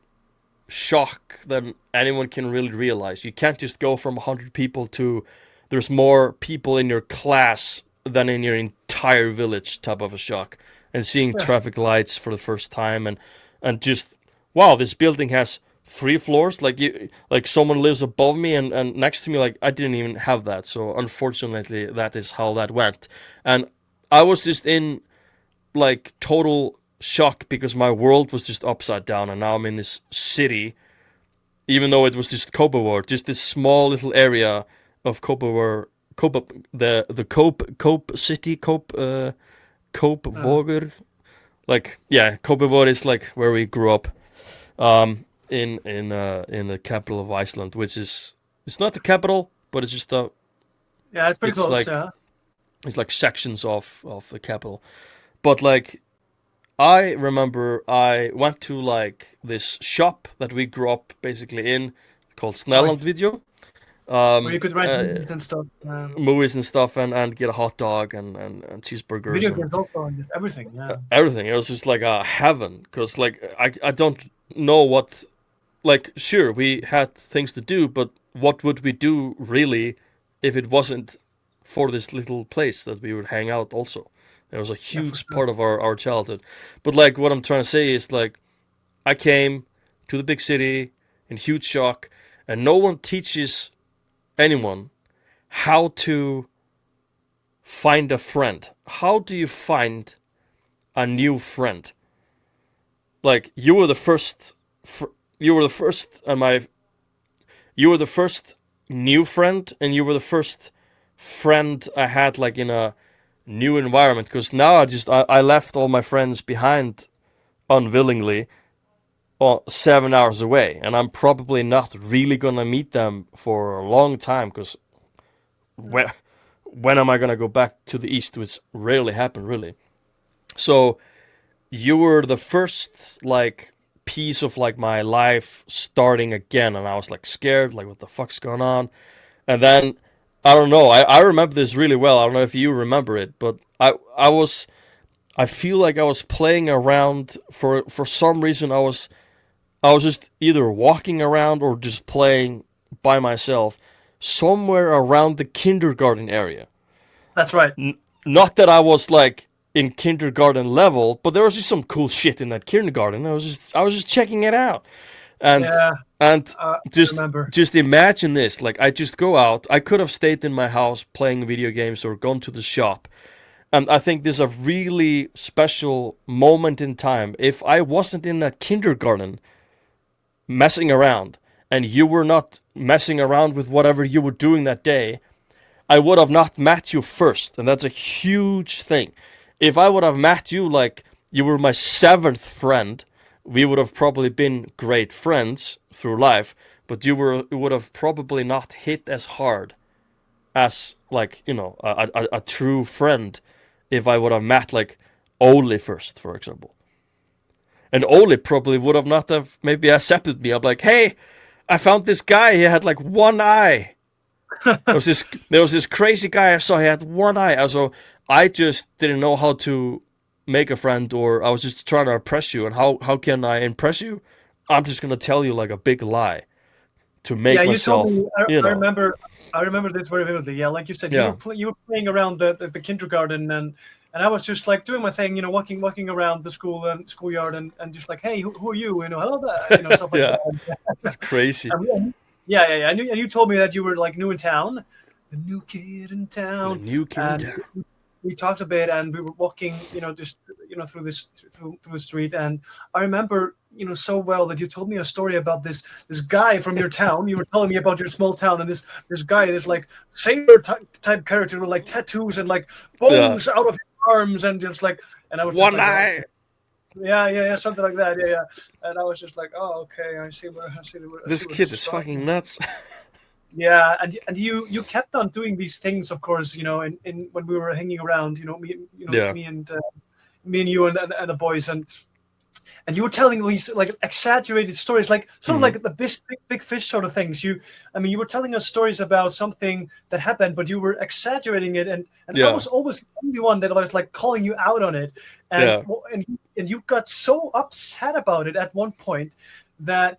shock than anyone can really realize. You can't just go from 100 people to there's more people in your class than in your entire village type of a shock. And seeing yeah, traffic lights for the first time and just wow, this building has 3 floors, like someone lives above me and next to me, like I didn't even have that. So unfortunately that is how that went. And I was just in like total shock because my world was just upside down, and now I'm in this city, even though it was just Copenhagen, just this small little area of Copenhagen, the Cope city, uh, Copenhagen. Like yeah, Copenhagen is like where we grew up, in the capital of Iceland, which is it's not the capital, but it's just yeah. It's pretty it's close. like Yeah. it's like sections of the capital, but like I remember I went to like this shop that we grew up basically in called Oh, Snelland Video. where you could rent movies and stuff. Movies and stuff and get a hot dog and cheeseburgers Video and games also, and just everything. Yeah. everything. It was just like a heaven because like I don't know what like sure we had things to do, but what would we do really if it wasn't for this little place that we would hang out also. It was a Yeah, for huge sure. part of our childhood. But like what I'm trying to say is like I came to the big city in huge shock, and no one teaches anyone how to find a friend. How do you find a new friend? Like you were the first, you were the first, and you were the first new friend, and you were the first friend I had like in a new environment. Because now I left all my friends behind unwillingly, 7 hours away, and I'm probably not really gonna meet them for a long time because Yeah. when am I gonna go back to the east, which rarely happened really. So you were the first like piece of like my life starting again, and I was like scared, like what the fuck's going on, and then I don't know. I remember this really well. I don't know if you remember it, but I feel like I was playing around for some reason. I was just either walking around or just playing by myself somewhere around the kindergarten area. That's right. Not that I was like in kindergarten level, but there was just some cool shit in that kindergarten. I was just checking it out. And Yeah, and I just remember. just imagine this. Like I just go out. I could have stayed in my house playing video games or gone to the shop. And I think this is a really special moment in time. If I wasn't in that kindergarten messing around and you were not messing around with whatever you were doing that day, I would have not met you first. And that's a huge thing. If I would have met you like you were my seventh friend, we would have probably been great friends through life, but you would have probably not hit as hard as like, a true friend if I would have met like Ole first, for example. And Ole probably would have not have maybe accepted me. I'm like, hey, I found this guy. He had like one eye. There was this crazy guy I saw. He had one eye. Also, I just didn't know how to make a friend, or I was just trying to impress you. And how can I impress you? I'm just gonna tell you like a big lie to Yeah, make you told myself, me. you I know. remember. I remember this very vividly. Yeah, like you said, Yeah, you were playing around the kindergarten, and I was just like doing my thing, walking around the school and schoolyard, and just like, hey, who are you? Hello there, stuff like yeah, that. it's crazy. Yeah. And you told me that you were like new in town, the new kid in The town, new kid in and town. we talked a bit, and we were walking, just through through the street, and I remember, so well that you told me a story about this guy from your town. You were telling me about your small town, and this guy, this like sailor type character with like tattoos and like Yeah, bones out of his arms, and just like, and I was just one like, oh, eye. yeah, something like that, yeah. And I was just like, oh, okay, I This see where this kid is is going. fucking nuts. Yeah, and you kept on doing these things, of course, in when we were hanging around, Yeah. me and you and the boys, and you were telling these like exaggerated stories, like sort of Hmm. like the big fish sort of things. I mean, you were telling us stories about something that happened, but you were exaggerating it, and I Yeah. was always the only one that was like calling you out on it, and Yeah. and you got so upset about it at one point that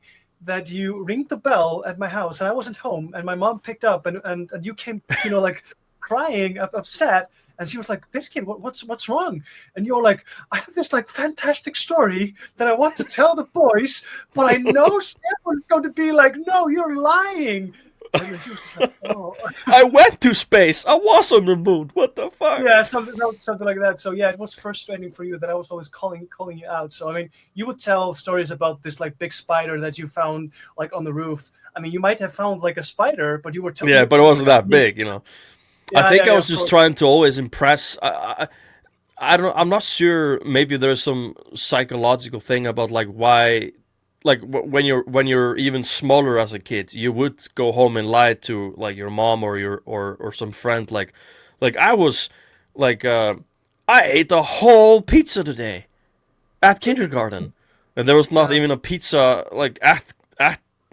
you ringed the bell at my house, and I wasn't home, and my mom picked up, and you came, like crying, upset, and she was like, "Birkin, what's wrong?" And you're like, "I have this like fantastic story that I want to tell the boys, but I know Stefan's going to be like, no, you're lying." And then she was just like, "Oh." I went to space. I was on the moon. What the fuck? Yeah, something like that. So yeah, it was frustrating for you that I was always calling you out. So I mean, you would tell stories about this like big spider that you found like on the roof. I mean, you might have found like a spider, but you were Yeah, but it wasn't that big, you know. I think I yeah, was of just course. trying to always impress. I don't. I'm not sure. Maybe there's some psychological thing about like why, like when you're even smaller as a kid, you would go home and lie to like your mom or your or some friend. Like I was, like I ate a whole pizza today at kindergarten, and there was not Yeah, even a pizza like at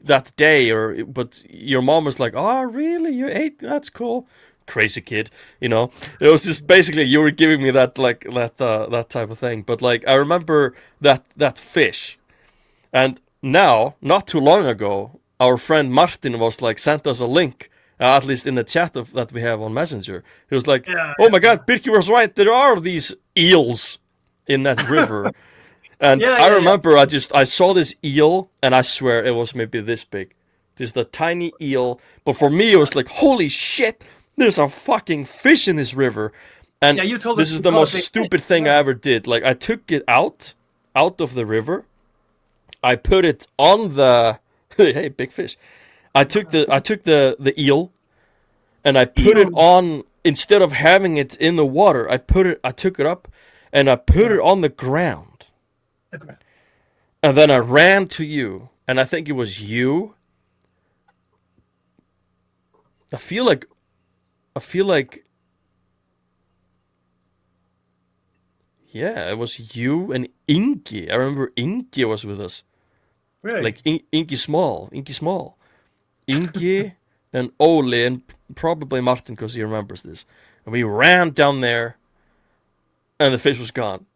that day. Or but your mom was like, "Oh, really? You ate? That's cool." Crazy kid, you know. It was just basically you were giving me that like that type of thing. But like I remember that fish, and now not too long ago, our friend Martin was like sent us a link. At least in the chat that we have on Messenger, he was like, yeah, "Oh my God, Birki was right. There are these eels in that river." And I yeah. remember I saw this eel, and I swear it was maybe this big. Just a tiny eel. But for me it was like, holy shit, there's a fucking fish in this river. And Yeah, you told us this is you the caught a most big fish. stupid thing I Yeah. ever did. Like I took it out of the river. I put it on the hey, big fish. I took the eel, and I put it Ew. on, instead of having it in the water. I took it up and I put Yeah. it on the ground. Okay. And then I ran to you, and I think it was you. I feel like I feel like yeah, it was you and Inky. I remember Inky was with us. Really? Like Inky Small, Inky and Ole, and probably Martin because he remembers this. And we ran down there, and the fish was gone.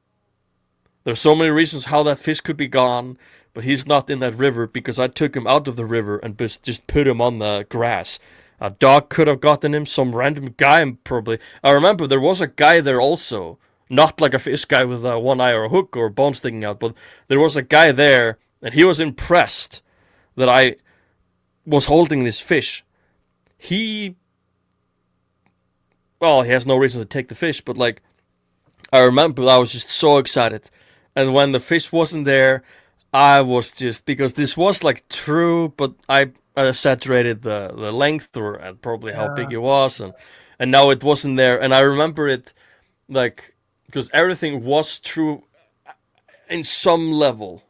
There's so many reasons how that fish could be gone, but he's not in that river because I took him out of the river and just put him on the grass. A dog could have gotten him, some random guy probably. I remember there was a guy there also. Not like a fish guy with one eye or a hook or bone sticking out, but there was a guy there, and he was impressed that I was holding this fish. He, well, he has no reason to take the fish, but like, I remember I was just so excited. And when the fish wasn't there, I was just, because this was like true, but I exaggerated the length or and probably how big Yeah. it was, and now it wasn't there. And I remember it like, because everything was true in some level,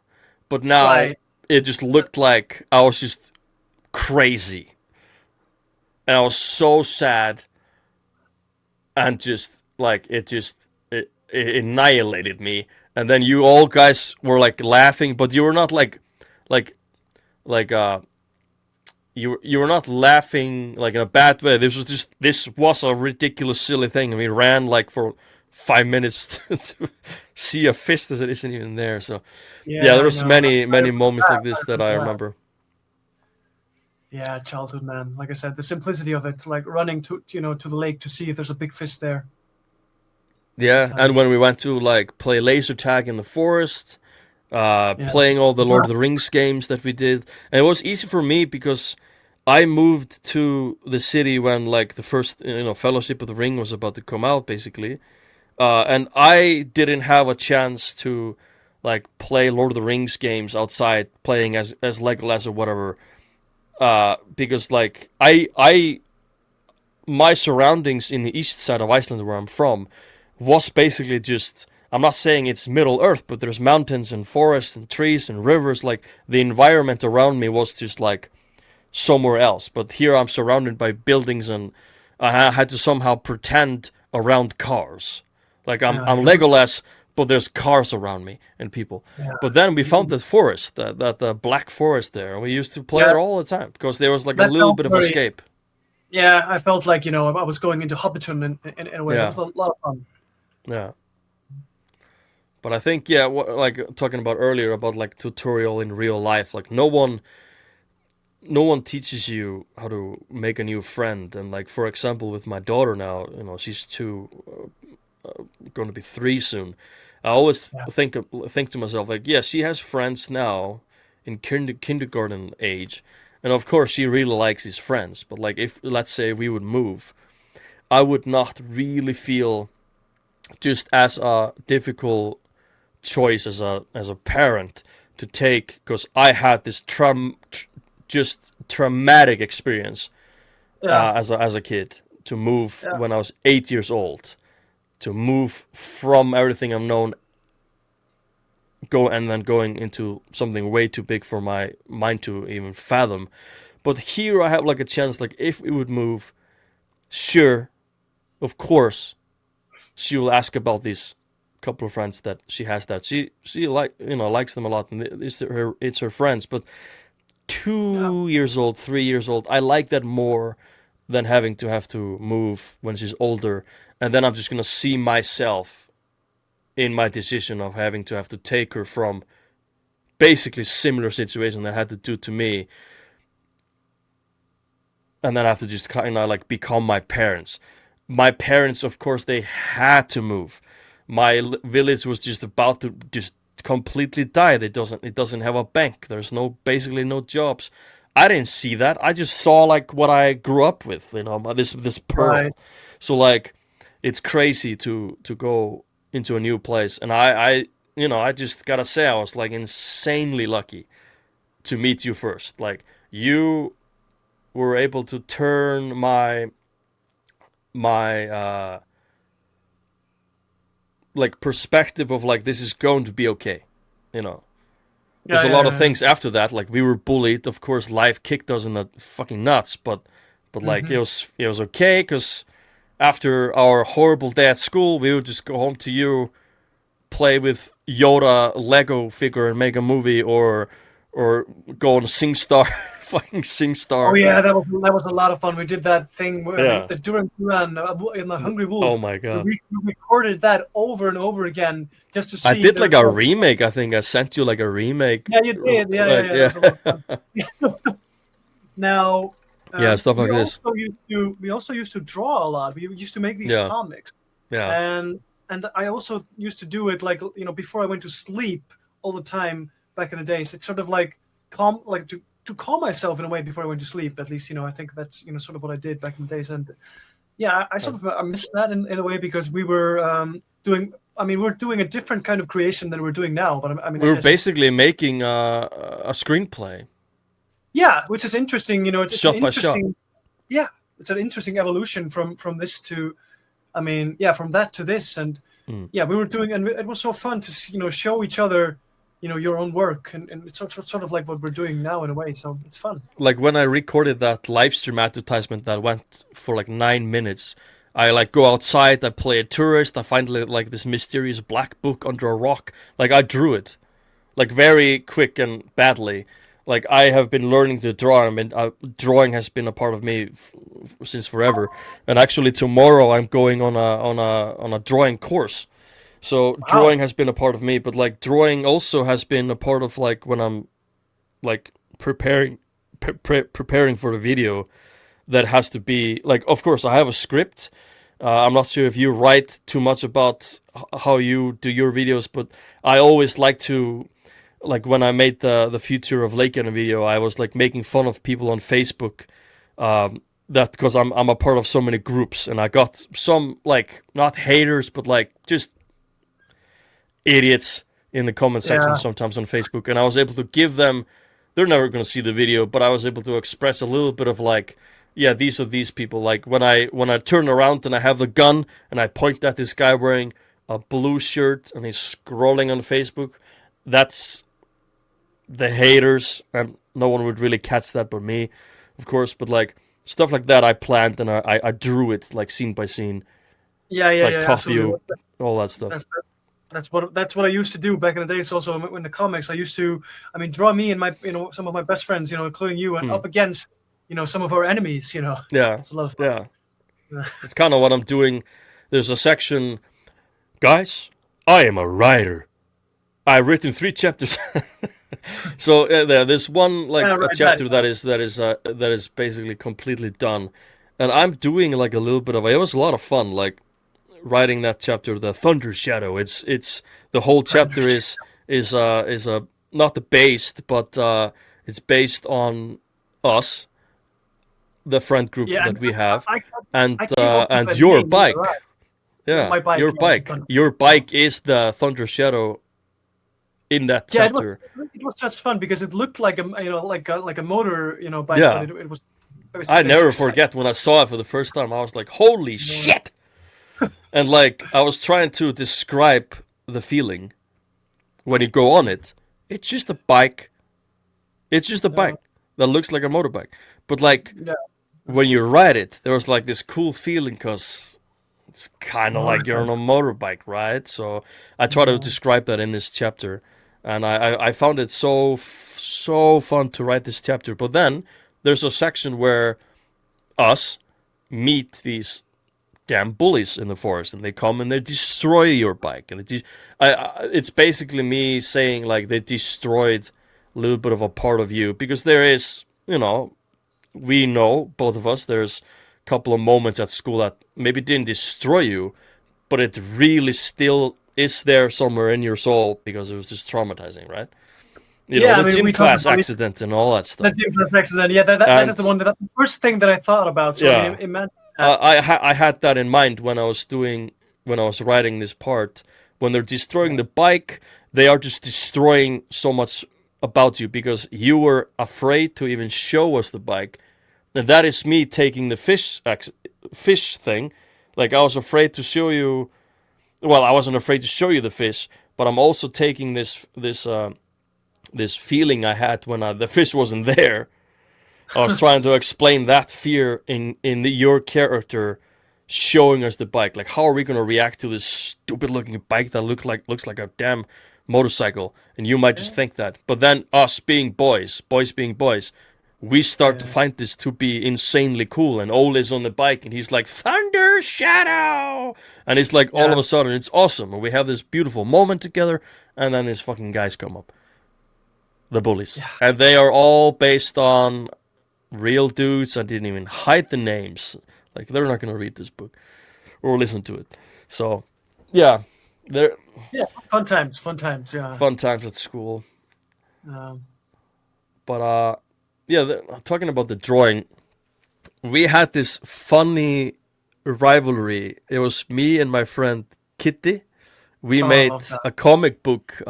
but now Right. it just looked like I was just crazy, and I was so sad, and just like it annihilated me. And then you all guys were like laughing, but you were not like like you were not laughing like in a bad way. This was a ridiculous silly thing, and we ran like for 5 minutes to see a fish that isn't even there. So yeah, Yeah, there I was know. many I many remember moments that. like this I that I remember that. remember. Yeah, childhood, man. Like I said, the simplicity of it, like running to the lake to see if there's a big fish there. Good Yeah, and times. when we went to like play laser tag in the forest, Yeah. playing all the Lord of the Rings games that we did, and it was easy for me because I moved to the city when like the first Fellowship of the Ring was about to come out, basically, and I didn't have a chance to like play Lord of the Rings games outside, playing as Legolas or whatever, because like I my surroundings in the east side of Iceland where I'm from was basically just, I'm not saying it's Middle Earth, but there's mountains and forests and trees and rivers. Like the environment around me was just like somewhere else. But here I'm surrounded by buildings, and I had to somehow pretend around cars. Like I'm Yeah. Legolas, but there's cars around me and people. Yeah. But then we found that forest, that black forest there, and we used to play Yeah. there all the time because there was like a That little felt bit of very. escape. Yeah, I felt like I was going into Hobbiton in a way. That was Yeah, a lot of fun. yeah. But I think, yeah, like talking about earlier about like tutorial in real life, like no one teaches you how to make a new friend. And like for example, with my daughter now, she's two, going to be three soon. I always Yeah. think to myself like, yeah, she has friends now in kindergarten age, and of course she really likes these friends. But like if let's say we would move, I would not really feel just as a difficult choice as a parent to take, because I had this just traumatic experience Yeah. as a kid, to move Yeah. when I was 8 years old, to move from everything I've known, and then going into something way too big for my mind to even fathom. But here I have like a chance, like if we would move, sure, of course, she will ask about these couple of friends that she has, that she likes them a lot, and it's her friends. But Yeah. 2 years old, 3 years old, I like that more than having to have to move when she's older, and then I'm just gonna see myself in my decision of having to have to take her from basically similar situation that had to do to me, and then I have to just kind of like become my parents. My parents, of course, they had to move. My village was just about to just completely die. It doesn't have a bank. There's basically no jobs. I didn't see that. I just saw like what I grew up with, this Right. pearl. So like, it's crazy to go into a new place, and I just gotta say I was like insanely lucky to meet you first. Like you were able to turn my like perspective of like, this is going to be okay. You know, Yeah. there's a Yeah. lot of Yeah. things after that. Like we were bullied, of course. Life kicked us in the fucking nuts, but like Mm-hmm. it was okay, because after our horrible day at school, we would just go home to you, play with Yoda Lego figure and make a movie, or go on SingStar, fucking Oh SingStar. yeah, that was a lot of fun. We did that thing where Yeah. the Duran Duran in the Hungry Oh Wolf. my We, god. re- we recorded that over and over again just to I see did the like a result. remake. I think I sent you like a remake. Yeah, you did. Yeah, yeah, Like, yeah. That yeah, was a lot of fun. Now, yeah, stuff we like this. also used to draw a lot. We used to make these Yeah, comics, yeah. and I also used to do it like before I went to sleep all the time back in the days. It's sort of like to calm myself in a way before I went to sleep. At least I think that's sort of what I did back in the days. And yeah, I sort of I missed that in a way because we were doing. I mean, we're doing a different kind of creation than we're doing now. But I mean, We I were guess it's basically making a screenplay, yeah, which is interesting. It's an shot by shot. interesting yeah, it's an interesting evolution from this to, I mean, yeah, from that to this. And Mm. yeah, we were doing, and it was so fun to show each other your own work, and it's sort of like what we're doing now in a way. So it's fun. Like when I recorded that live stream advertisement that went for like 9 minutes, I like go outside, I play a tourist, I find like this mysterious black book under a rock. Like I drew it, like very quick and badly. Like I have been learning to draw. I mean, drawing has been a part of me since forever. And actually, tomorrow I'm going on a drawing course. So Wow. drawing has been a part of me, but like drawing also has been a part of like when I'm like preparing preparing for the video that has to be like, of course, I have a script. I'm not sure if you write too much about how you do your videos, but I always like to, like when I made the future of Leikjarinn video, I was like making fun of people on Facebook. That because I'm a part of so many groups, and I got some like not haters, but like just idiots in the comment section Yeah. sometimes on Facebook, and I was able to give them. They're never gonna see the video, but I was able to express a little bit of like, yeah, these are these people. Like when I turn around and I have the gun and I point at this guy wearing a blue shirt and he's scrolling on Facebook, that's the haters, and no one would really catch that but me, of course. But like stuff like that, I planned and I drew it like scene by scene, Yeah, yeah, like yeah, top absolutely. view, all that stuff. That's that's what I used to do back in the days. Also, in the comics, I used to, I mean, draw me and my, some of my best friends, including you, and Hmm. up against, some of our enemies. Yeah, It's a lot of fun. yeah. It's kind of what I'm doing. There's a section, guys. I am a writer. I've written 3 chapters. So there's one like Yeah, a right. chapter that is basically completely done, and I'm doing like a little bit of it. It was a lot of fun, like writing that chapter, the Thunder Shadow. It's the whole chapter is not the based, but it's based on us, the friend group Yeah, and that we have, I came up with and that your name. You're bike. right. Yeah, My bike. your Yeah, the bike. Thunder. Your bike is the Thunder Shadow in that Yeah, chapter. it was such fun because it looked like a like a motor bike, but Yeah, it was I never basically forget when I saw it for the first time. I was like, "Holy shit!" And like I was trying to describe the feeling when you go on it. It's just a bike. It's just a bike that looks like a motorbike. But like yeah, when you ride it, there was like this cool feeling because it's kind of like you're on a motorbike, right? So I try to yeah, describe that in this chapter, and I found it so fun to write this chapter. But then there's a section where us meet these damn bullies in the forest, and they come and they destroy your bike, and it's basically me saying like they destroyed a little bit of a part of you because there is, we know both of us there's a couple of moments at school that maybe didn't destroy you, but it really still is there somewhere in your soul because it was just traumatizing, right? yeah. I The mean, gym we talked class about it. accident and all that The stuff. gym class accident. Yeah, that is And the first thing that I thought about. So I mean, yeah, imagine that. I had that in mind when I was writing this part. When they're destroying the bike, they are just destroying so much about you because you were afraid to even show us the bike, and that is me taking the fish thing. Like I was afraid to show you. Well, I wasn't afraid to show you the fish, but I'm also taking this feeling I had when the fish wasn't there. I was trying to explain that fear in your character showing us the bike. Like, how are we gonna react to this stupid looking bike that looks like a damn motorcycle? And you might just Yeah, think that, but then us being boys being boys, we start to yeah, find this to be insanely cool. And Ole is on the bike, and he's like Thunder Shadow, and it's like all yeah, of a sudden it's awesome, and we have this beautiful moment together. And then these fucking guys come up, the bullies, yeah. and they are all based on real dudes. I didn't even hide the names. Like they're not gonna read this book or listen to it. So yeah, they're Yeah, fun times, fun times. Yeah. fun times at school. Um, But yeah, talking about the drawing, we had this funny rivalry. It was me and my friend Kitty. We oh, I made love that. a comic book,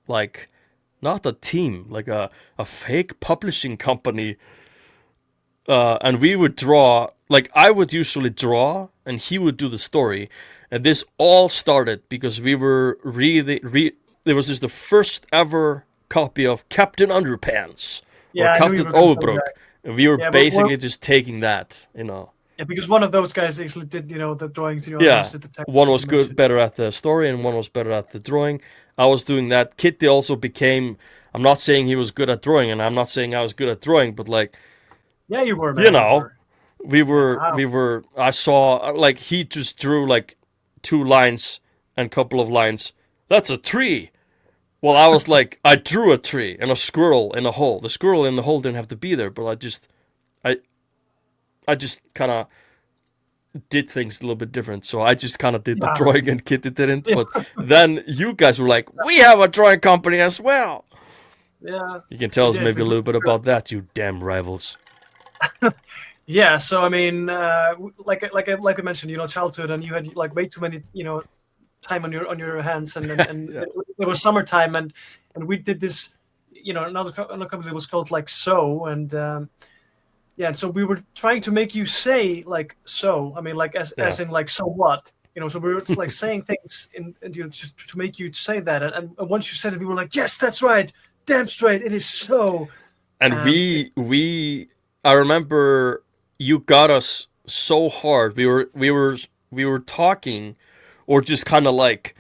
like not a team, like a fake publishing company. And we would draw, like I would usually draw, and he would do the story. And this all started because we were there was just the first ever copy of Captain Underpants or Yeah, I knew you Captain were going to tell me Overbrook, that. and we were Yeah, but basically just taking that. yeah, because one of those guys actually did, the drawings, and Yeah, others did the text, one like was you good, mentioned. better at the story, and one was better at the drawing. I was doing that. Kitty also became. I'm not saying he was good at drawing, and I'm not saying I was good at drawing, but like Yeah, you were, you man. You know, were. we Yeah. were we were I saw like he just drew like 2 lines and couple of lines. That's a tree. Well, I was like, I drew a tree and a squirrel in a hole. The squirrel in the hole didn't have to be there, but I, I just kind of did things a little bit different. So I just kind of did the Yeah, drawing and Kitty didn't. yeah, But then you guys were like, we have a drawing company as well. yeah. You can We tell us did. maybe a little bit about that, you damn rivals. Yeah, so I mean, like I mentioned, childhood, and you had like way too many, time on your hands, and Yeah, it was summertime, and we did this, another company was called like So, and yeah, so we were trying to make you say like so. I mean, like as yeah. in like so what, so we were like saying things to make you say that, and once you said it, we were like, yes, that's right, damn straight, it is so, And and I remember you got us so hard. We were talking, or just kind of like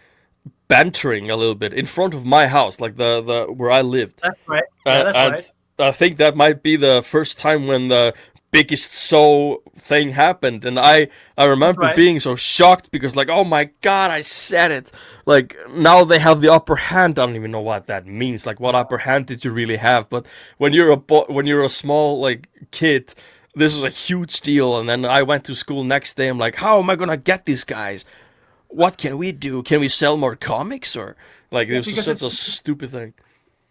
bantering a little bit in front of my house, like the where I lived. that's right, yeah, that's right, And I think that might be the first time when the biggest so thing happened, and I that's remember right. being so shocked because like, oh my god, I said it. Like now they have the upper hand. I don't even know what that means. Like what upper hand did you really have? But when you're a small like kid, this is a huge deal. And then I went to school next day. I'm like, how am I gonna get these guys? What can we do? Can we sell more comics or like Yeah, this was because such a stupid thing.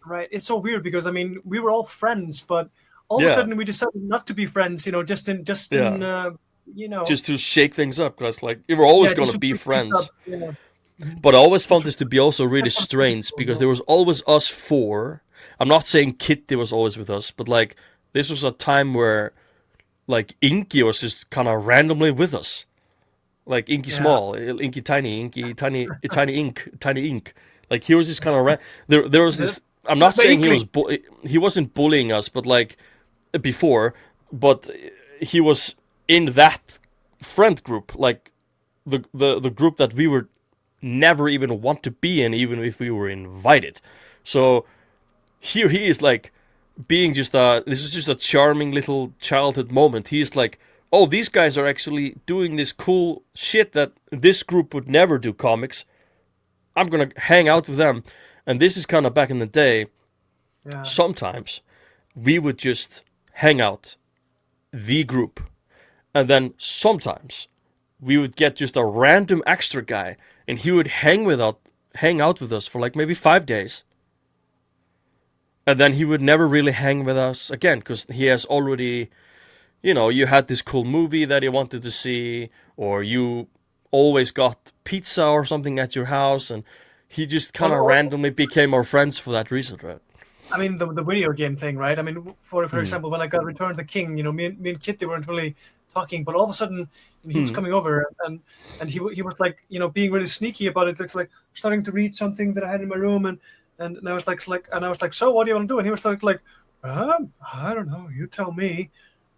right. It's so weird because I mean we were all friends, but all of a Yeah, sudden we decided not to be friends. Just yeah. in you know, Just to shake things up because like we were always yeah, gonna just to be pick things up. friends. Yeah, mhm. But I always found Which this to be also really that's something strange beautiful, because there was always us four. I'm not saying Kitty was always with us, but like this was a time where like Inky was just kind of randomly with us. Like Inky Yeah, Small, Inky Tiny Ink, Tiny Ink. Like he was just kind of there was the, this. I'm not the saying inkling. he wasn't bullying us, but like before, but he was in that friend group, like the group that we were never even want to be in, even if we were invited. So here he is like being just a this is just a charming little childhood moment. He's like, oh, these guys are actually doing this cool shit that this group would never do comics. I'm gonna hang out with them. And this is kind of back in the day. Yeah, Sometimes we would just hang out, the group, and then sometimes we would get just a random extra guy, and he would hang out with us for like maybe 5 days, and then he would never really hang with us again because he has already, you had this cool movie that he wanted to see, or you always got pizza or something at your house, and he just kind of or randomly became our friends for that reason, right? I mean the video game thing, right? I mean, for Hmm. example, when I got Return of the King, me and Kitty weren't really talking, but all of a sudden, he was Hmm. coming over, and he was like, being really sneaky about it. It's like starting to read something that I had in my room, and I was like, so what do you want to do? And he was like, I don't know, you tell me.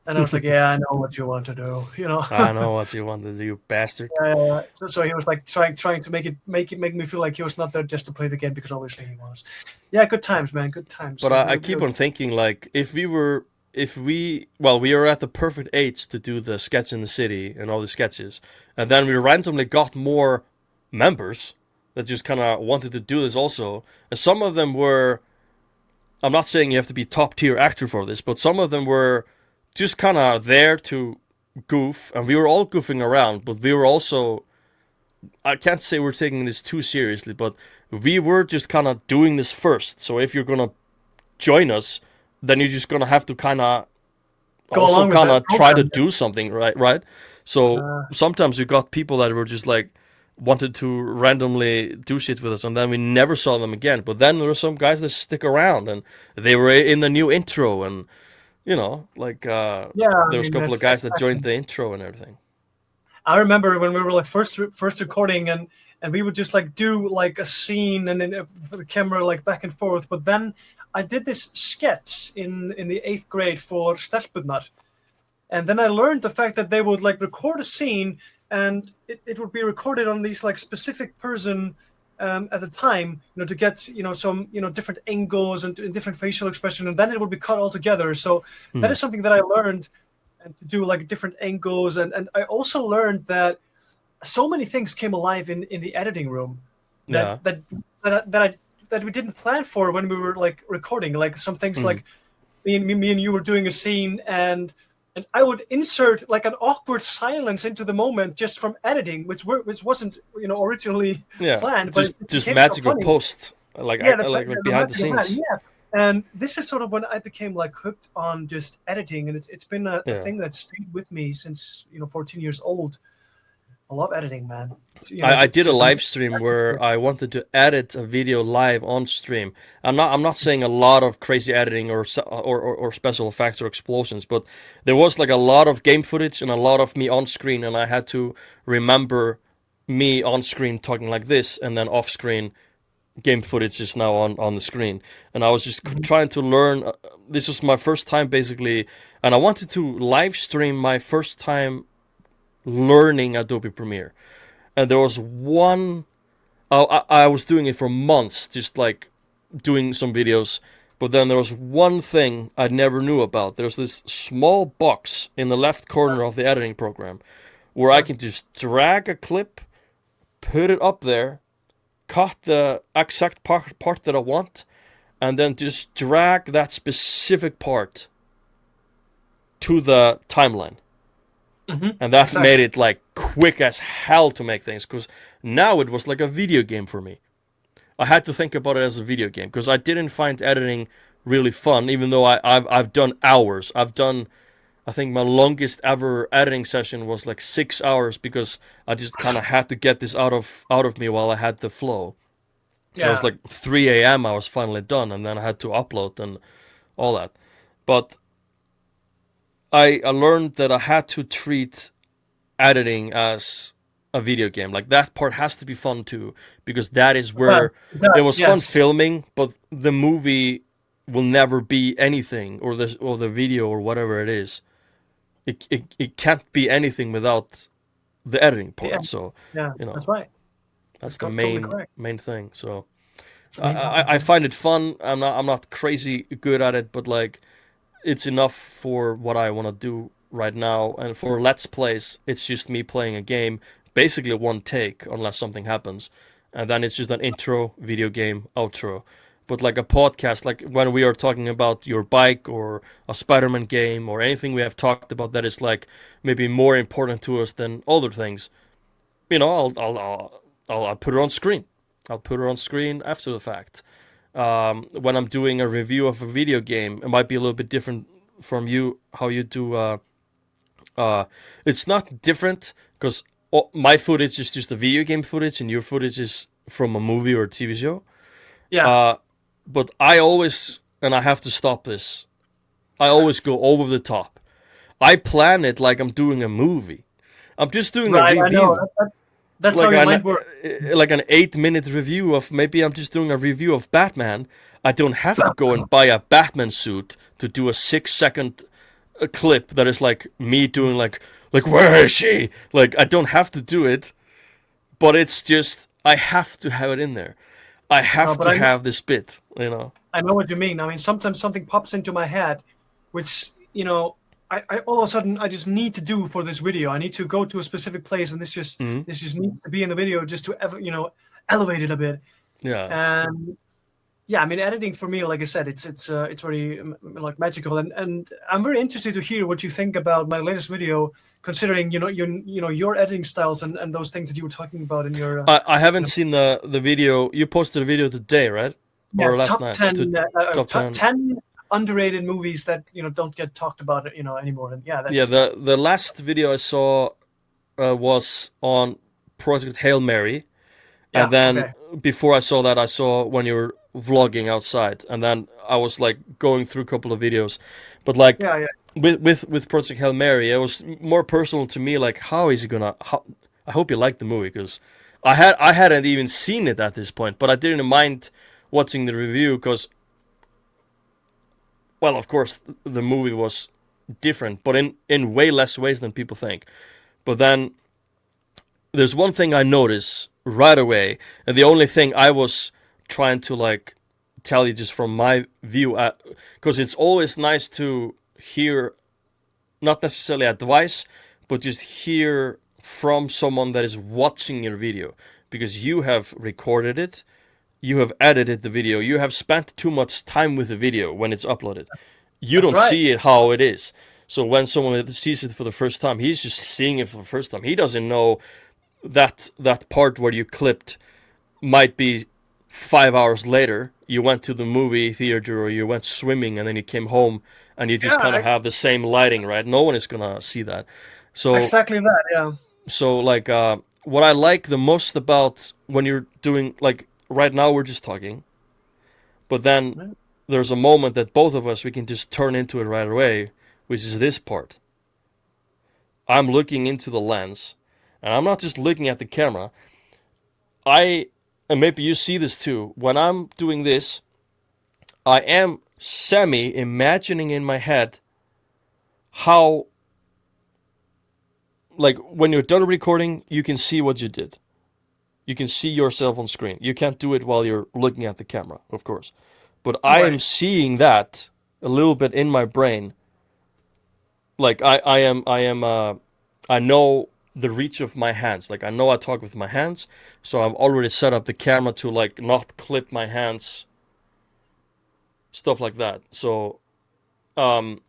And I was like, yeah, I know what you want to do, I know what you want to do, you bastard. So he was like trying to make me feel like he was not there just to play the game because obviously he was. Yeah, good times, man, good times. But So I keep on thinking like we were at the perfect age to do the sketch in the city and all the sketches, and then we randomly got more members that just kind of wanted to do this also, and some of them were. I'm not saying you have to be top tier actor for this, but some of them were just kind of there to goof, and we were all goofing around, but we were also. I can't say we're taking this too seriously, but we were just kind of doing this first. So if you're gonna join us, then you're just gonna have to kind of go also along with kind that of try to program. do something, right? So Uh, sometimes we got people that were just like wanted to randomly do shit with us, and then we never saw them again. But then there were some guys that stick around, and they were in the new intro, and like yeah, I there was a mean couple of that's guys that joined exactly. the intro and everything. I remember when we were like first recording, and we would just like do like a scene, and then the camera like back and forth. But then I did this sketch in the eighth grade for Stelpudnar, and then I learned the fact that they would like record a scene, and it would be recorded on these like specific person at a time, to get some different angles and different facial expression, and then it would be cut all together. So that Hmm. is something that I learned, and to do like different angles, and I also learned that so many things came alive in the editing room that Yeah. that that I that we didn't plan for when we were like recording. Like some things Mhm. like me and you were doing a scene, and I would insert like an awkward silence into the moment just from editing, which wasn't originally Yeah, planned, but it just became so magic of funny. post, like Yeah, like the behind the magic of that. scenes. Yeah, and this is sort of when I became like hooked on just editing, and it's been a Yeah. thing that stayed with me since 14 years old. I love editing, man. It's, I did a just live stream where I wanted to edit a video live on stream. I'm not saying a lot of crazy editing or special effects or explosions, but there was like a lot of game footage and a lot of me on screen, and I had to remember me on screen talking like this, and then off screen game footage is now on the screen. And I was just trying to learn. This was my first time basically, and I wanted to live stream my first time learning Adobe Premiere. And there was one. I was doing it for months, just like doing some videos. But then there was one thing I never knew about. There's this small box in the left corner of the editing program where I yeah. can just drag a clip, put it up there, cut the exact part that I want, and then just drag that specific part to the timeline. And that made Exactly. it like quick as hell to make things, because now it was like a video game for me. I had to think about it as a video game because I didn't find editing really fun, even though I've done hours. I think my longest ever editing session was like 6 hours because I just kind of had to get this out of me while I had the flow. It was Yeah. like 3 a.m. I was finally done, and then I had to upload and all that. But I learned that I had to treat editing as a video game. Like that part has to be fun too, because that is where it was fun Yes. filming, but the movie will never be anything, or the video or whatever it is. It can't be anything without the editing Yeah. part. So, Yeah. you That's know, right. that's That's the totally main correct. main thing. So It's the I, main topic. I find it fun. I'm not crazy good at it, but like it's enough for what I want to do right now. And for Let's Plays, it's just me playing a game, basically one take, unless something happens. And then it's just an intro, video game, outro. But like a podcast, like when we are talking about your bike or a Spider-Man game or anything we have talked about that is like maybe more important to us than other things, I'll put it on screen. I'll put it on screen after the fact. When I'm doing a review of a video game, it might be a little bit different from you how you do. Uh, it's not different because my footage is just the video game footage, and your footage is from a movie or a TV show. Yeah. Uh, but I always, and I have to stop this. I always go over the top. I plan it like I'm doing a movie. I'm just doing a Right. I know. review, That's how like your an mind works. like an 8 minute review of, maybe I'm just doing a review of Batman. I don't have to go and buy a Batman suit to do a 6 second clip that is like me doing like where is she? Like I don't have to do it, but it's just I have to have it in there. I No, have but to have this bit. I know what you mean. I mean, sometimes something pops into my head, which I all of a sudden I just need to do for this video. I need to go to a specific place, and Mhm. this just needs to be in the video just to elevate it a bit. Yeah. And yeah, I mean, editing for me, like I said, it's very like magical, and I'm very interested to hear what you think about my latest video, considering your editing styles and those things that you were talking about in your I haven't you know, seen the video. You posted a video today, right? yeah, Or last top night? To 10 top top 10. 10 underrated movies that don't get talked about anymore. And yeah, Yeah, that's the last video I saw was on Project Hail Mary, and yeah, then okay, before I saw that, I saw when you were vlogging outside, and then I was like going through a couple of videos, but like yeah, yeah. with Project Hail Mary, it was more personal to me. Like, how is he gonna? I hope you liked the movie because I hadn't even seen it at this point, but I didn't mind watching the review because, well, of course, the movie was different, but in way less ways than people think. But then there's one thing I notice right away, and the only thing I was trying to like tell you just from my view, because it's always nice to hear not necessarily advice, but just hear from someone that is watching your video because you have recorded it you have edited the video. You have spent too much time with the video when it's uploaded. You That's don't right. see it how it is. So when someone sees it for the first time, he's just seeing it for the first time. He doesn't know that part where you clipped might be 5 hours later. You went to the movie theater or you went swimming and then you came home and you just kind Yeah, of have the same lighting, right? No one is gonna see that. So exactly that. Yeah. like what I like the most about when you're doing like right now we're just talking, but then there's a moment that both of us we can just turn into it right away, which is this part. I'm looking into the lens, and I'm not just looking at the camera. I and maybe you see this too. When I'm doing this, I am semi imagining in my head how like when you're done recording, you can see what you did. You can see yourself on screen. You can't do it while you're looking at the camera, of course. But I am Right. seeing that a little bit in my brain. Like I know the reach of my hands. Like I know I talk with my hands, so I've already set up the camera to like not clip my hands, stuff like that. So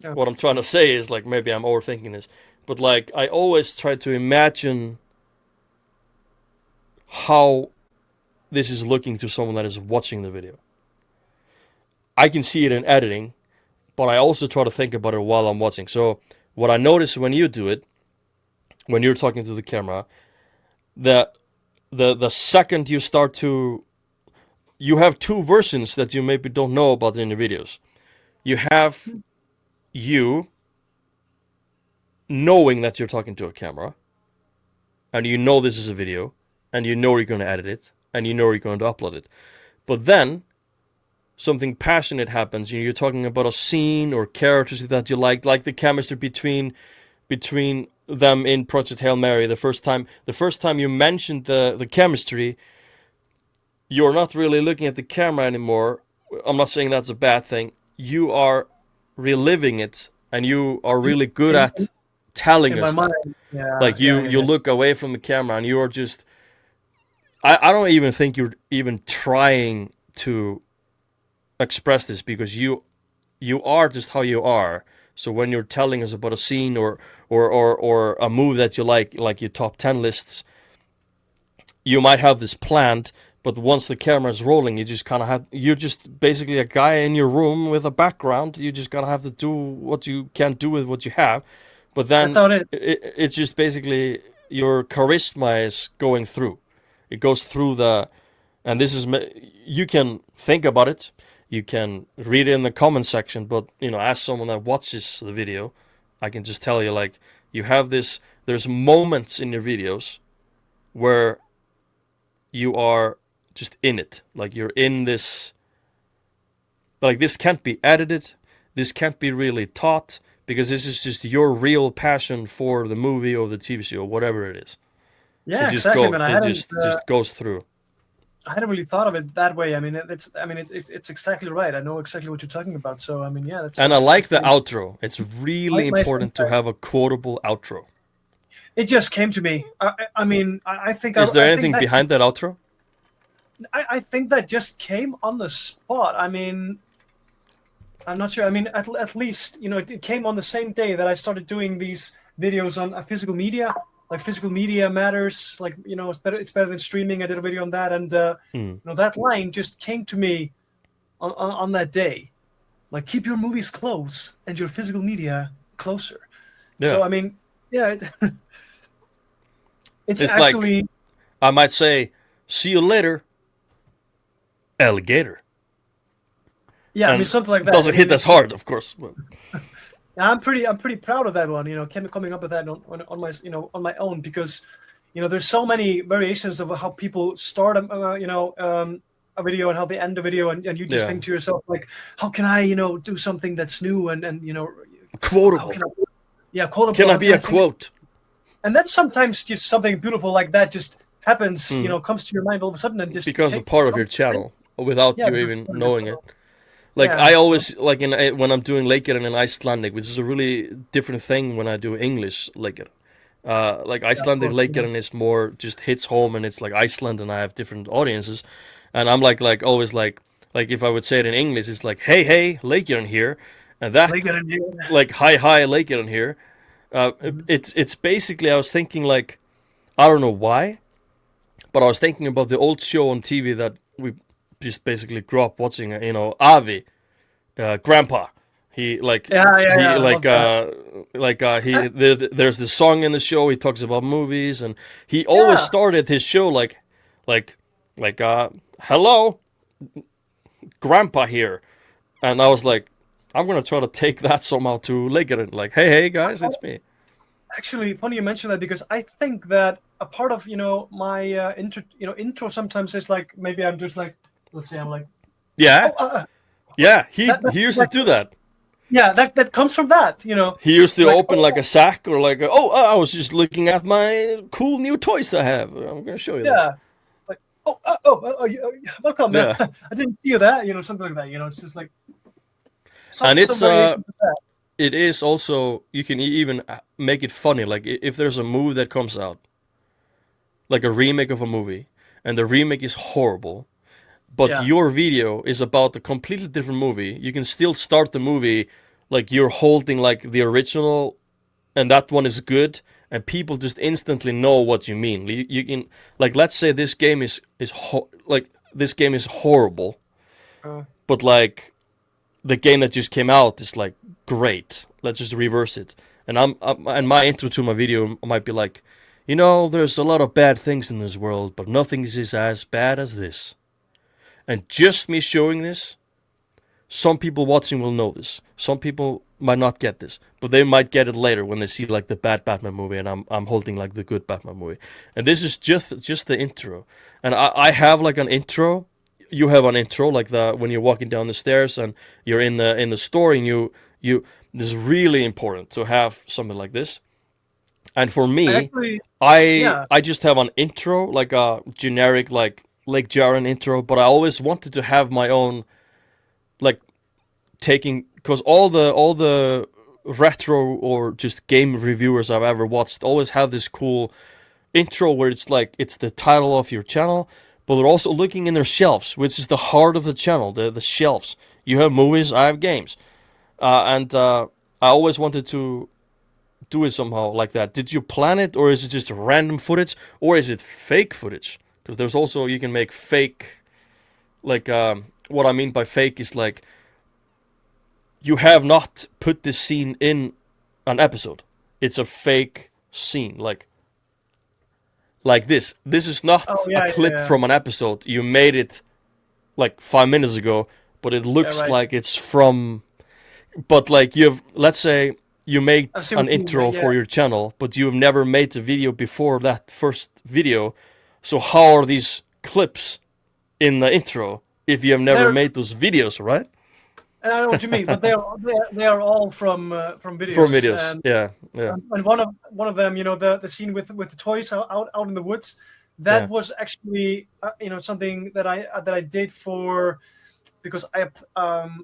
Yeah. what I'm trying to say is like maybe I'm overthinking this, but like I always try to imagine how this is looking to someone that is watching the video. I can see it in editing, but I also try to think about it while I'm watching. So what I notice when you do it, when you're talking to the camera, the the second you start to you have two versions that you maybe don't know about in the videos. You have you knowing that you're talking to a camera, and you know this is a video, and you know you're going to edit it, and you know you're going to upload it. But then something passionate happens. You're talking about a scene or characters that you like the chemistry between them in Project Hail Mary. The first time you mentioned the chemistry, you're not really looking at the camera anymore. I'm not saying that's a bad thing. You are reliving it, and you are In, really good in, at telling in my us that. mind. Yeah. Like Yeah. you Yeah. you Yeah. look away from the camera and you're just I don't even think you're even trying to express this because you are just how you are. So when you're telling us about a scene or a move that you like your top 10 lists, you might have this planned, but once the camera is rolling, you just kind of have you're just basically a guy in your room with a background. You just gotta have to do what you can do with what you have. But That's then how it is. it's just basically your charisma is going through. It goes through and this is you can think about it, you can read it in the comment section, but as someone that watches the video, I can just tell you like you have this. There's moments in your videos where you are just in it, like you're in this. Like this can't be edited, this can't be really taught because this is just your real passion for the movie or the TV show, whatever it is. It Yeah. just Exactly, go man. it just goes through. I hadn't really thought of it that way. I mean, it's exactly right. I know exactly what you're talking about. So I mean, yeah, that's And I that's like that's the pretty. outro. It's really My important to have a quotable outro. It just came to me. I mean, Is there anything behind that outro? I think that just came on the spot. I mean, I'm not sure. I mean, at least it came on the same day that I started doing these videos on physical media. Like physical media matters. Like it's better than streaming. I did a video on that, and Hmm. that line just came to me on that day. Like keep your movies close and your physical media closer. Yeah. So I mean, yeah, it's It's like actually I might say, "See you later, alligator," yeah. I mean, and something like it that. I doesn't hit mean, as it's hard, of course. But I'm pretty proud of that one. Coming up with that on my on my own because there's so many variations of how people start a video and how they end a video and you just yeah, think to yourself like how can I do something that's new and how quotable. can I Can quotable I how be can I a think quote? and then sometimes just something beautiful like that just happens Hmm. comes to your mind all of a sudden and just Becomes a part of your channel without yeah you even knowing it. Like yeah I so always like when I'm doing Leikjarinn in Icelandic, which is a really different thing when I do English Leikjarinn. Like yeah of Icelandic course Leikjarinn is more just hits home and it's like Iceland and I have different audiences. and I'm like always like if I would say it in English, it's like hey Leikjarinn here, and that Leikjarinn here. like hi Leikjarinn here. Mhm. It's basically I was thinking like I don't know why, but I was thinking about the old show on TV that we just basically grew up watching. Avi, Grandpa. He like Yeah, yeah, he yeah. I love that. he there's this song in the show. He talks about movies, and he always Yeah. started his show like like hello, Grandpa here, and I was like, I'm gonna try to take that somehow to Leikjarinn. Like, hey guys, it's me. Actually, funny you mention that because I think that a part of my intro sometimes is like maybe I'm just like, let's say I'm like, Yeah, oh, yeah. He that he used to that do that. yeah, that comes from that. He used to Like, open like a sack or like, I was just looking at my cool new toys I have. I'm gonna show you them. yeah, like, welcome. Yeah, I didn't see you that, something like that. It's just like and some variation of that. it is also you can even make it funny. Like if there's a movie that comes out, like a remake of a movie, and the remake is horrible, but Yeah. your video is about a completely different movie. You can still start the movie like you're holding like the original, and that one is good, and people just instantly know what you mean. You can like let's say this game like this game is horrible, Uh, but like the game that just came out is like great. Let's just reverse it. And my intro to my video might be like, there's a lot of bad things in this world, but nothing is as bad as this. And just me showing this, some people watching will know this. Some people might not get this, but they might get it later when they see like the bad Batman movie, and I'm holding like the good Batman movie. And this is just the intro. And I have like an intro. You have an intro like the when you're walking down the stairs and you're in the store, and you this is really important to have something like this. And for I me, actually, I yeah, I just have an intro like a generic like Leikjarinn intro, but I always wanted to have my own like taking because all the retro or just game reviewers I've ever watched always have this cool intro where it's like it's the title of your channel, but they're also looking in their shelves, which is the heart of the channel, the shelves. You have movies, I have games, and I always wanted to do it somehow like that. Did you plan it, or is it just random footage, or is it fake footage? Because there's also you can make fake, like what I mean by fake is like you have not put this scene in an episode. It's a fake scene, like this. This is oh not a yeah, yeah, clip yeah, from an episode. You made it like 5 minutes ago, but it yeah, looks right. like it's from. But like you've, let's say you made I see what an you mean. intro Yeah, for your channel, but you've never made the video before that first video. So how are these clips in the intro if you have never they're made those videos, right? and I know what you mean, but they are all from From videos, videos, yeah, yeah, and one of them, the scene with the toys out in the woods, that yeah. was actually something that I did for because I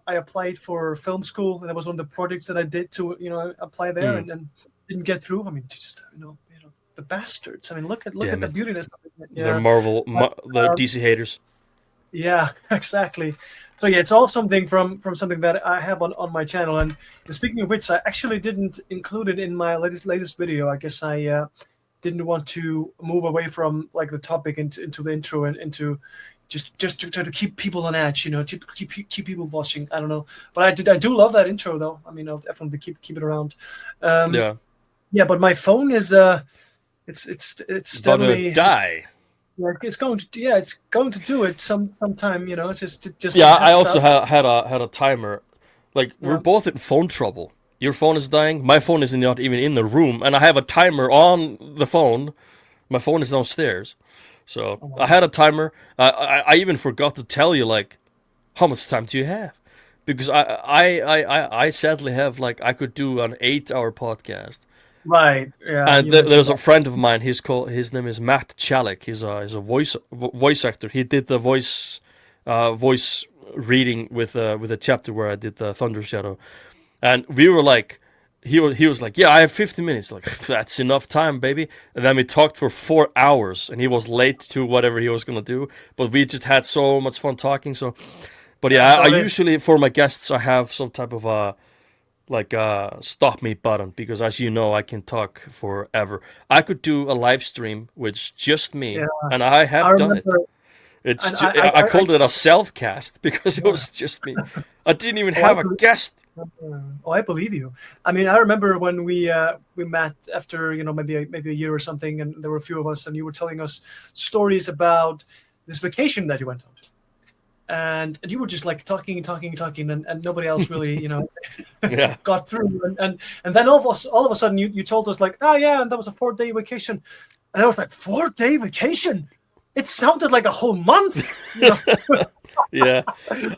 applied for film school, and that was one of the projects that I did to apply there, Mm. and didn't get through. I mean, just the bastards. I mean, look at Damn the it. beautiness of it. They're Yeah. The Um, DC haters. Yeah, exactly. So yeah, it's all something from something that I have on my channel. And speaking of which, I actually didn't include it in my latest video. I guess I didn't want to move away from like the topic into the intro and into just to try to keep people on edge, to keep people watching. I don't know, but I do love that intro though. I mean, I'll definitely keep it around. Um, Yeah. yeah, but my phone is it's About to steadily. die. Yeah, it's going to do it sometime. It's just some Yeah, I heads also up. had a timer. Like we're Yeah. both in phone trouble. Your phone is dying. My phone is not even in the room, and I have a timer on the phone. My phone is downstairs, so Oh, I wow. had a timer. I even forgot to tell you like how much time do you have, because I sadly have like I could do an 8 hour podcast. Right. Yeah, And you mentioned there's a that. friend of mine. His name is Matt Chalik. He's a voice actor. He did the voice reading with a chapter where I did the Thunder Shadow, and we were like he was like, yeah, I have 50 minutes. Like, that's enough time, baby. And then we talked for 4 hours, and he was late to whatever he was gonna do. But we just had so much fun talking. So, but Yeah, yeah, I got it. usually for my guests I have some type of stop me button, because as you know I can talk forever. I could do a live stream with just Yeah, me, and I I have done it. remember, It's and I called it a self cast because it yeah. was just me. I didn't even Oh, I have a believe. guest. Oh, I believe you. I mean, I remember when we met after maybe a year or something, and there were a few of us, and you were telling us stories about this vacation that you went on to, and you were just like talking and talking and talking, and nobody else really Yeah. got through, and then all of a sudden you told us like, oh yeah, and that was a 4 day vacation, and I was like, 4 day vacation. It sounded like a whole month, Yeah,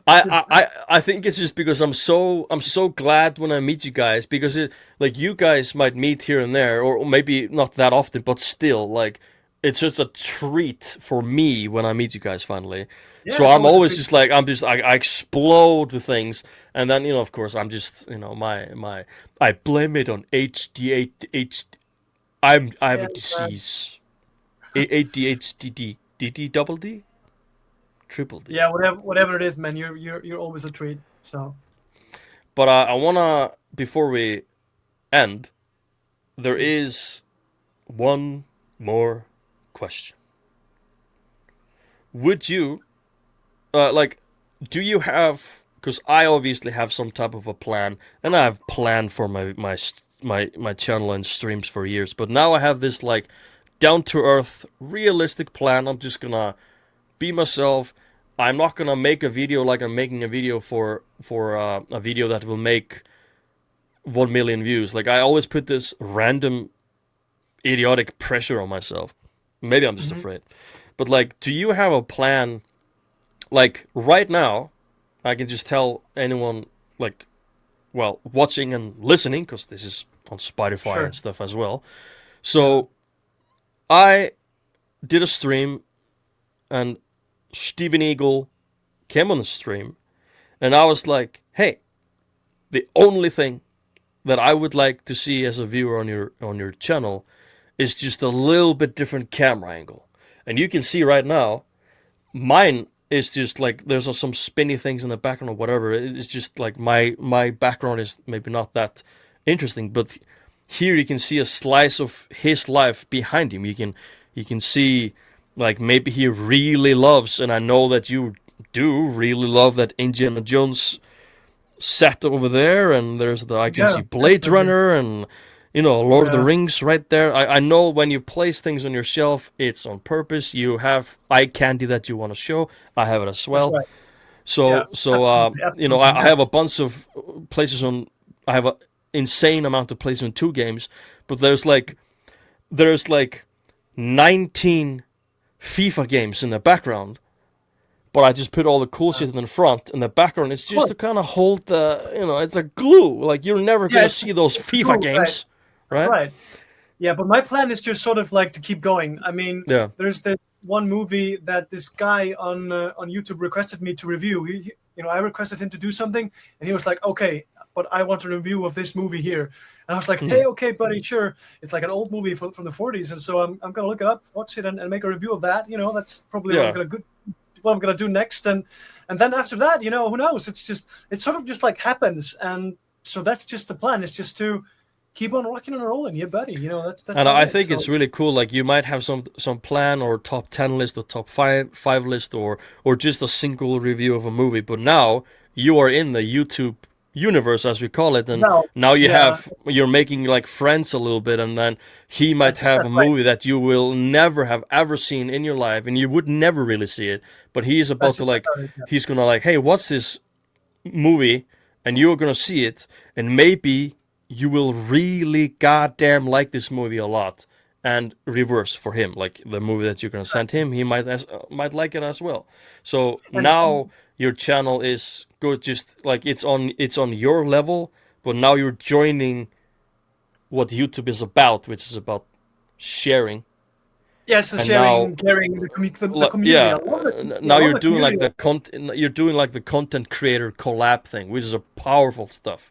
I think it's just because I'm so glad when I meet you guys, because it, like, you guys might meet here and there, or maybe not that often, but still, like, it's just a treat for me when I meet you guys finally. Yeah, So it's I'm always a always treat. just like, I explode with things, and then of course I'm just my I blame it on HDH. I have Yeah, a disease. ADHD, double D, triple D. yeah, whatever it is, man. You're always a treat. So But I wanna, before we end, there is one more question. Would you like? Do you have? Because I obviously have some type of a plan, and I've planned for my channel and streams for years. But now I have this like down to earth, realistic plan. I'm just gonna be myself. I'm not gonna make a video like I'm making a video for a video that will make 1 million views. Like, I always put this random idiotic pressure on myself. Maybe I'm just mhm. afraid. But like, do you have a plan? Like right now, I can just tell anyone, like, well, watching and listening, because this is on Spotify and Sure. stuff as well. Yeah. So I did a stream, and Steven Eagle came on the stream, and I was like, hey, the only thing that I would like to see as a viewer on your channel is just a little bit different camera angle. And you can see right now, mine is just like, there's some spinny things in the background or whatever. It's just like my background is maybe not that interesting, but here you can see a slice of his life behind him. You can see, like, maybe he really loves, and I know that you do really love, that Indiana Jones set over there, and I can Yeah, see Blade definitely. Runner, and Lord of the Yeah, Rings right there. I know when you place things on your shelf, it's on purpose. You have eye candy that you want to show. I have it as that's well. right. Yeah, So absolutely. I Yeah. have a bunch of places on. I have an insane amount of places on two games, but there's like 19 FIFA games in the background, but I just put all the cool shit in the front, and the background it's Of just to course. kind of hold it's a glue. Like, you're never Yeah, gonna see those it's a FIFA glue, right? games, That's right? right. Yeah, but my plan is just sort of like to keep going. I mean, Yeah. there's this one movie that this guy on YouTube requested me to review. I requested him to do something, and he was like, "Okay, but I want a review of this movie here." And I was like, Mhm. "Hey, okay, buddy, sure." It's like an old movie from the 40s, and so I'm gonna look it up, watch it, and make a review of that. That's probably Yeah. what I'm gonna do next, and then after that, who knows? It sort of just like happens, and so that's just the plan. It's just to keep on rocking and rolling, yeah, buddy. That's And what it I is. think it's So really cool. Like, you might have some plan, or top 10 list, or top five list, or just a single review of a movie. But now you are in the YouTube universe, as we call it, and no, now yeah, you're making like friends a little bit, and then he might that's have a that's right. movie that you will never have ever seen in your life, and you would never really see it. But he's about That's to, it. like, he's gonna like, hey, what's this movie? And you're gonna see it, and maybe you will really goddamn like this movie a lot. And reverse for him, like the movie that you're gonna send him, he might like it as well. So And now your channel is good, just like it's on your level, but now you're joining what YouTube is about, which is about sharing. yeah, it's the And now, sharing, caring, the community. yeah, I love the community. I now love you're the doing community. like the content creator collab thing, which is a powerful stuff.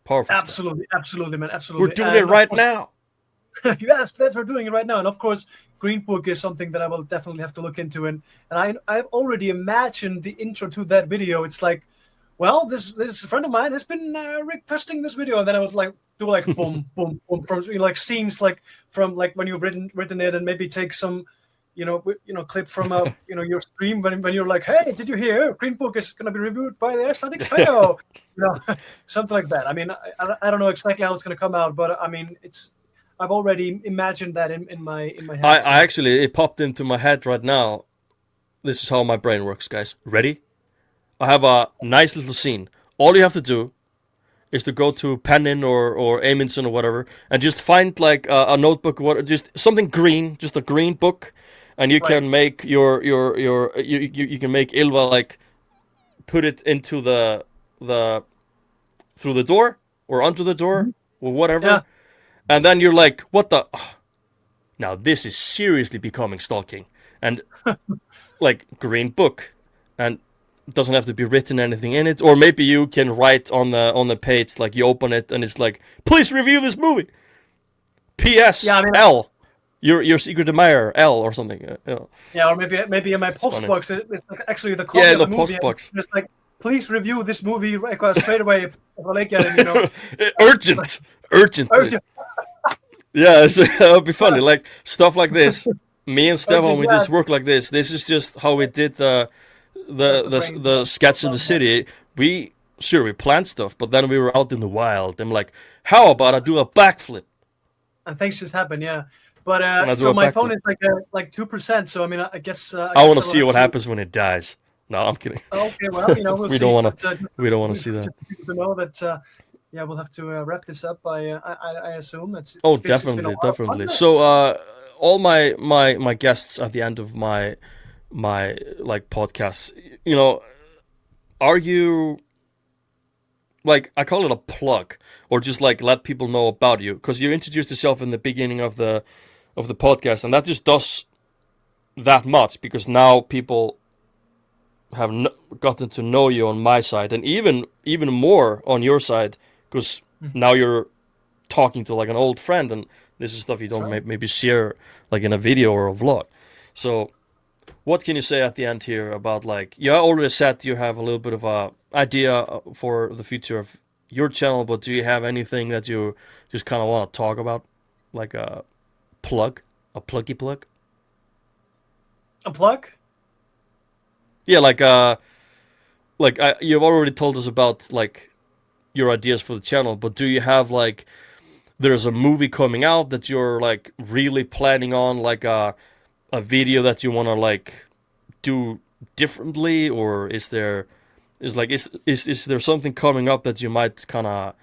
Powerful stuff. Absolutely, man, We're absolutely. doing it And of right course, now. yes, that's we're doing it right now. And of course, Green Book is something that I will definitely have to look into. And I've already imagined the intro to that video. It's like, well, this friend of mine has been requesting this video, and then I would like do like boom, boom, boom from like scenes like from like when you've written it, and maybe take some, clip from your stream when you're like, hey, did you hear Green Book is going to be reviewed by the IcelandicPsycho? Something like that. I mean, I don't know exactly how it's going to come out, but I mean, I've already imagined that in my head. I actually, it popped into my head right now. This is how my brain works, guys. Ready? I have a nice little scene. All you have to do is to go to Pennin or Amundsen or whatever, and just find like a notebook, just something green, just a green book, and you can make you can make Ylva like put it into the through the door or onto the door or whatever, Yeah. and then you're like, what the? Now this is seriously becoming stalking, and like green book, and it doesn't have to be written anything in it, or maybe you can write on the page, like you open it and it's like, please review this movie. P.S. Yeah, I mean, L. Your secret admirer L or something. Yeah, or maybe in my post funny. box it's like actually the copy Yeah, in of the the movie. post box. It's like, please review this movie straight away for Leikjarinn, Urgent, urgent. Urgent. Yeah, so that would be funny. Like stuff like this. Me and Stefan, we yeah. just work like this. This is just how we did the sketch in the city. We planned stuff, but then we were out in the wild. I'm like, how about I do a backflip? And things just happen, yeah. But When I do so a my backflip. phone is like 2%. So I mean, I guess I want to see what happens when it dies. No, I'm kidding. Okay, well, we'll we see. don't want But, to. We don't want to see that. To know that, yeah, we'll have to wrap this up. I assume Oh, it's been a definitely, while. definitely. So, all my guests at the end of my like podcasts, are you like, I call it a plug, or just like let people know about you, because you introduced yourself in the beginning of the podcast, and that just does that much, because now people have gotten to know you on my side, and even more on your side, because now you're talking to like an old friend, and this is stuff you don't maybe share like in a video or a vlog. So what can you say at the end here about, like, you already said you have a little bit of a idea for the future of your channel, but do you have anything that you just kind of want to talk about, like a pluggy plug? A plug? Yeah, you've already told us about like your ideas for the channel, but do you have like, there's a movie coming out that you're like really planning on, like a video that you want to like do differently, or is there something coming up that you might kind of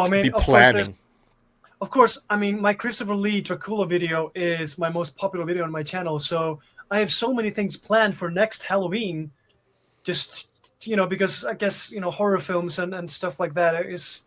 be planning? Of course, I mean, my Christopher Lee Dracula video is my most popular video on my channel, so I have so many things planned for next Halloween. Just, because I guess, horror films and stuff like that is,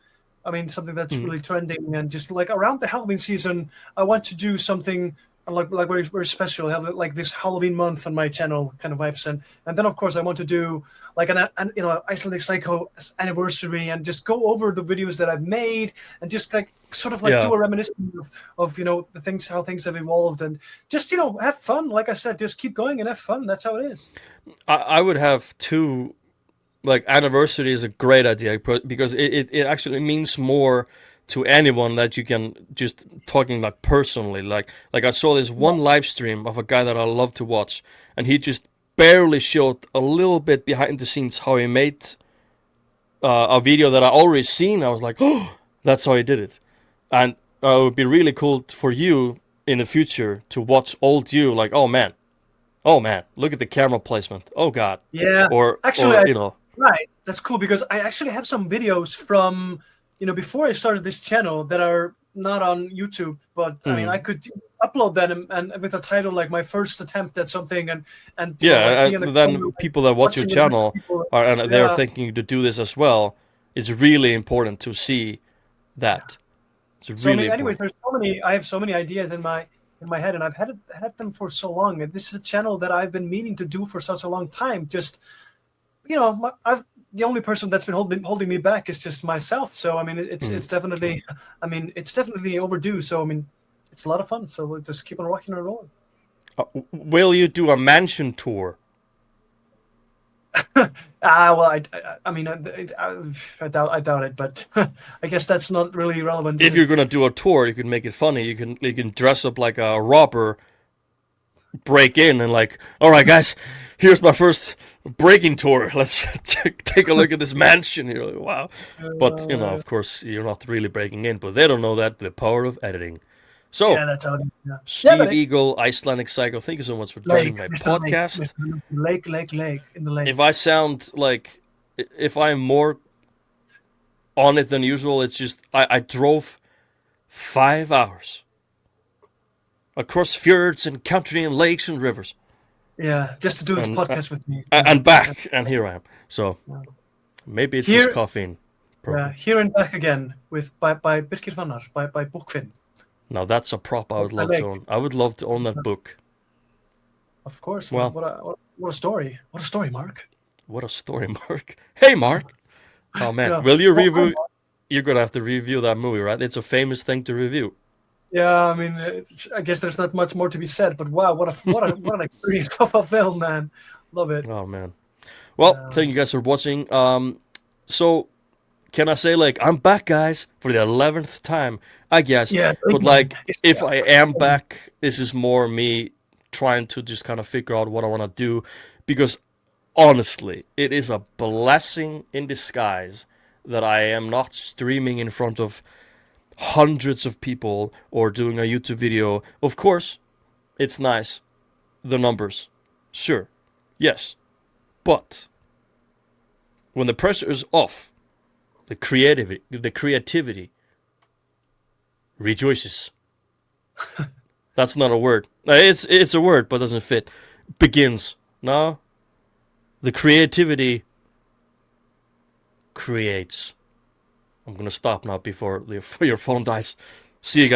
I mean, something that's really trending. And just like around the Halloween season, I want to do something like very, very special. Have like this Halloween month on my channel kind of vibes. And then, of course, I want to do like an IcelandicPsycho anniversary, and just go over the videos that I've made, and just like sort of like do a reminiscence of the things, how things have evolved, and just have fun. Like I said, just keep going and have fun. That's how it is. I would have two, like, anniversary is a great idea, because it actually means more to anyone that you can just talking like personally. Like I saw this one live stream of a guy that I love to watch, and he just barely showed a little bit behind the scenes how he made a video that I already seen. I was like, oh, that's how he did it. And it would be really cool for you in the future to watch old you, like, oh man, look at the camera placement, oh god. Yeah, or actually, or, right, that's cool, because I actually have some videos from before I started this channel that are not on YouTube, but I mean, I could upload them and with a title like my first attempt at something, and and then people that watch your channel they're thinking to do this as well. It's really important to see that. It's really so, I mean, anyways, important. I have so many ideas in my head, and I've had them for so long, and this is a channel that I've been meaning to do for such a long time. Just I've the only person that's been holding me back is just myself. So I mean, it's definitely, I mean, it's definitely overdue. So I mean, it's a lot of fun. So we'll just keep on rocking and rolling. Will you do a mansion tour? Well, I mean, I doubt it, but I guess that's not really relevant. If you're gonna do a tour, you can make it funny. You can dress up like a robber, break in, and like, all right, guys, here's my first breaking tour. Let's take a look at this mansion. You're like, wow. But you know, of course, you're not really breaking in. But they don't know that the power of editing. So, Yeah, that's how it is. Yeah. Steve Eagle, Icelandic Psycho, thank you so much for joining my Mr. podcast. Lake, in the lake. If I sound like, if I'm more on it than usual, it's just I drove 5 hours across fjords and country and lakes and rivers. Yeah, just to do this podcast with me. And back, and here I am. So maybe it's just caffeine. Yeah, here and back again with by Birkir Fannar, by Bookfin. Now that's a prop I would love to own. I would love to own that book. Of course. Well, what a story. What a story, Mark. What a story, Mark. Hey, Mark. Oh man, yeah. Will you review? You're gonna have to review that movie, right? It's a famous thing to review. Yeah, I mean, I guess there's not much more to be said, but wow, what an experience of a film, man. Love it. Oh man. Well, thank you guys for watching. So can I say, like, I'm back, guys, for the 11th time, I guess. Yeah, but like, if I am back, this is more me trying to just kind of figure out what I want to do, because honestly, it is a blessing in disguise that I am not streaming in front of hundreds of people or doing a YouTube video. Of course, it's nice, the numbers, sure, yes, but when the pressure is off, the creativity rejoices. That's not a word. It's a word, but doesn't fit. Begins. No, the creativity creates. I'm gonna stop now before your phone dies. See you guys.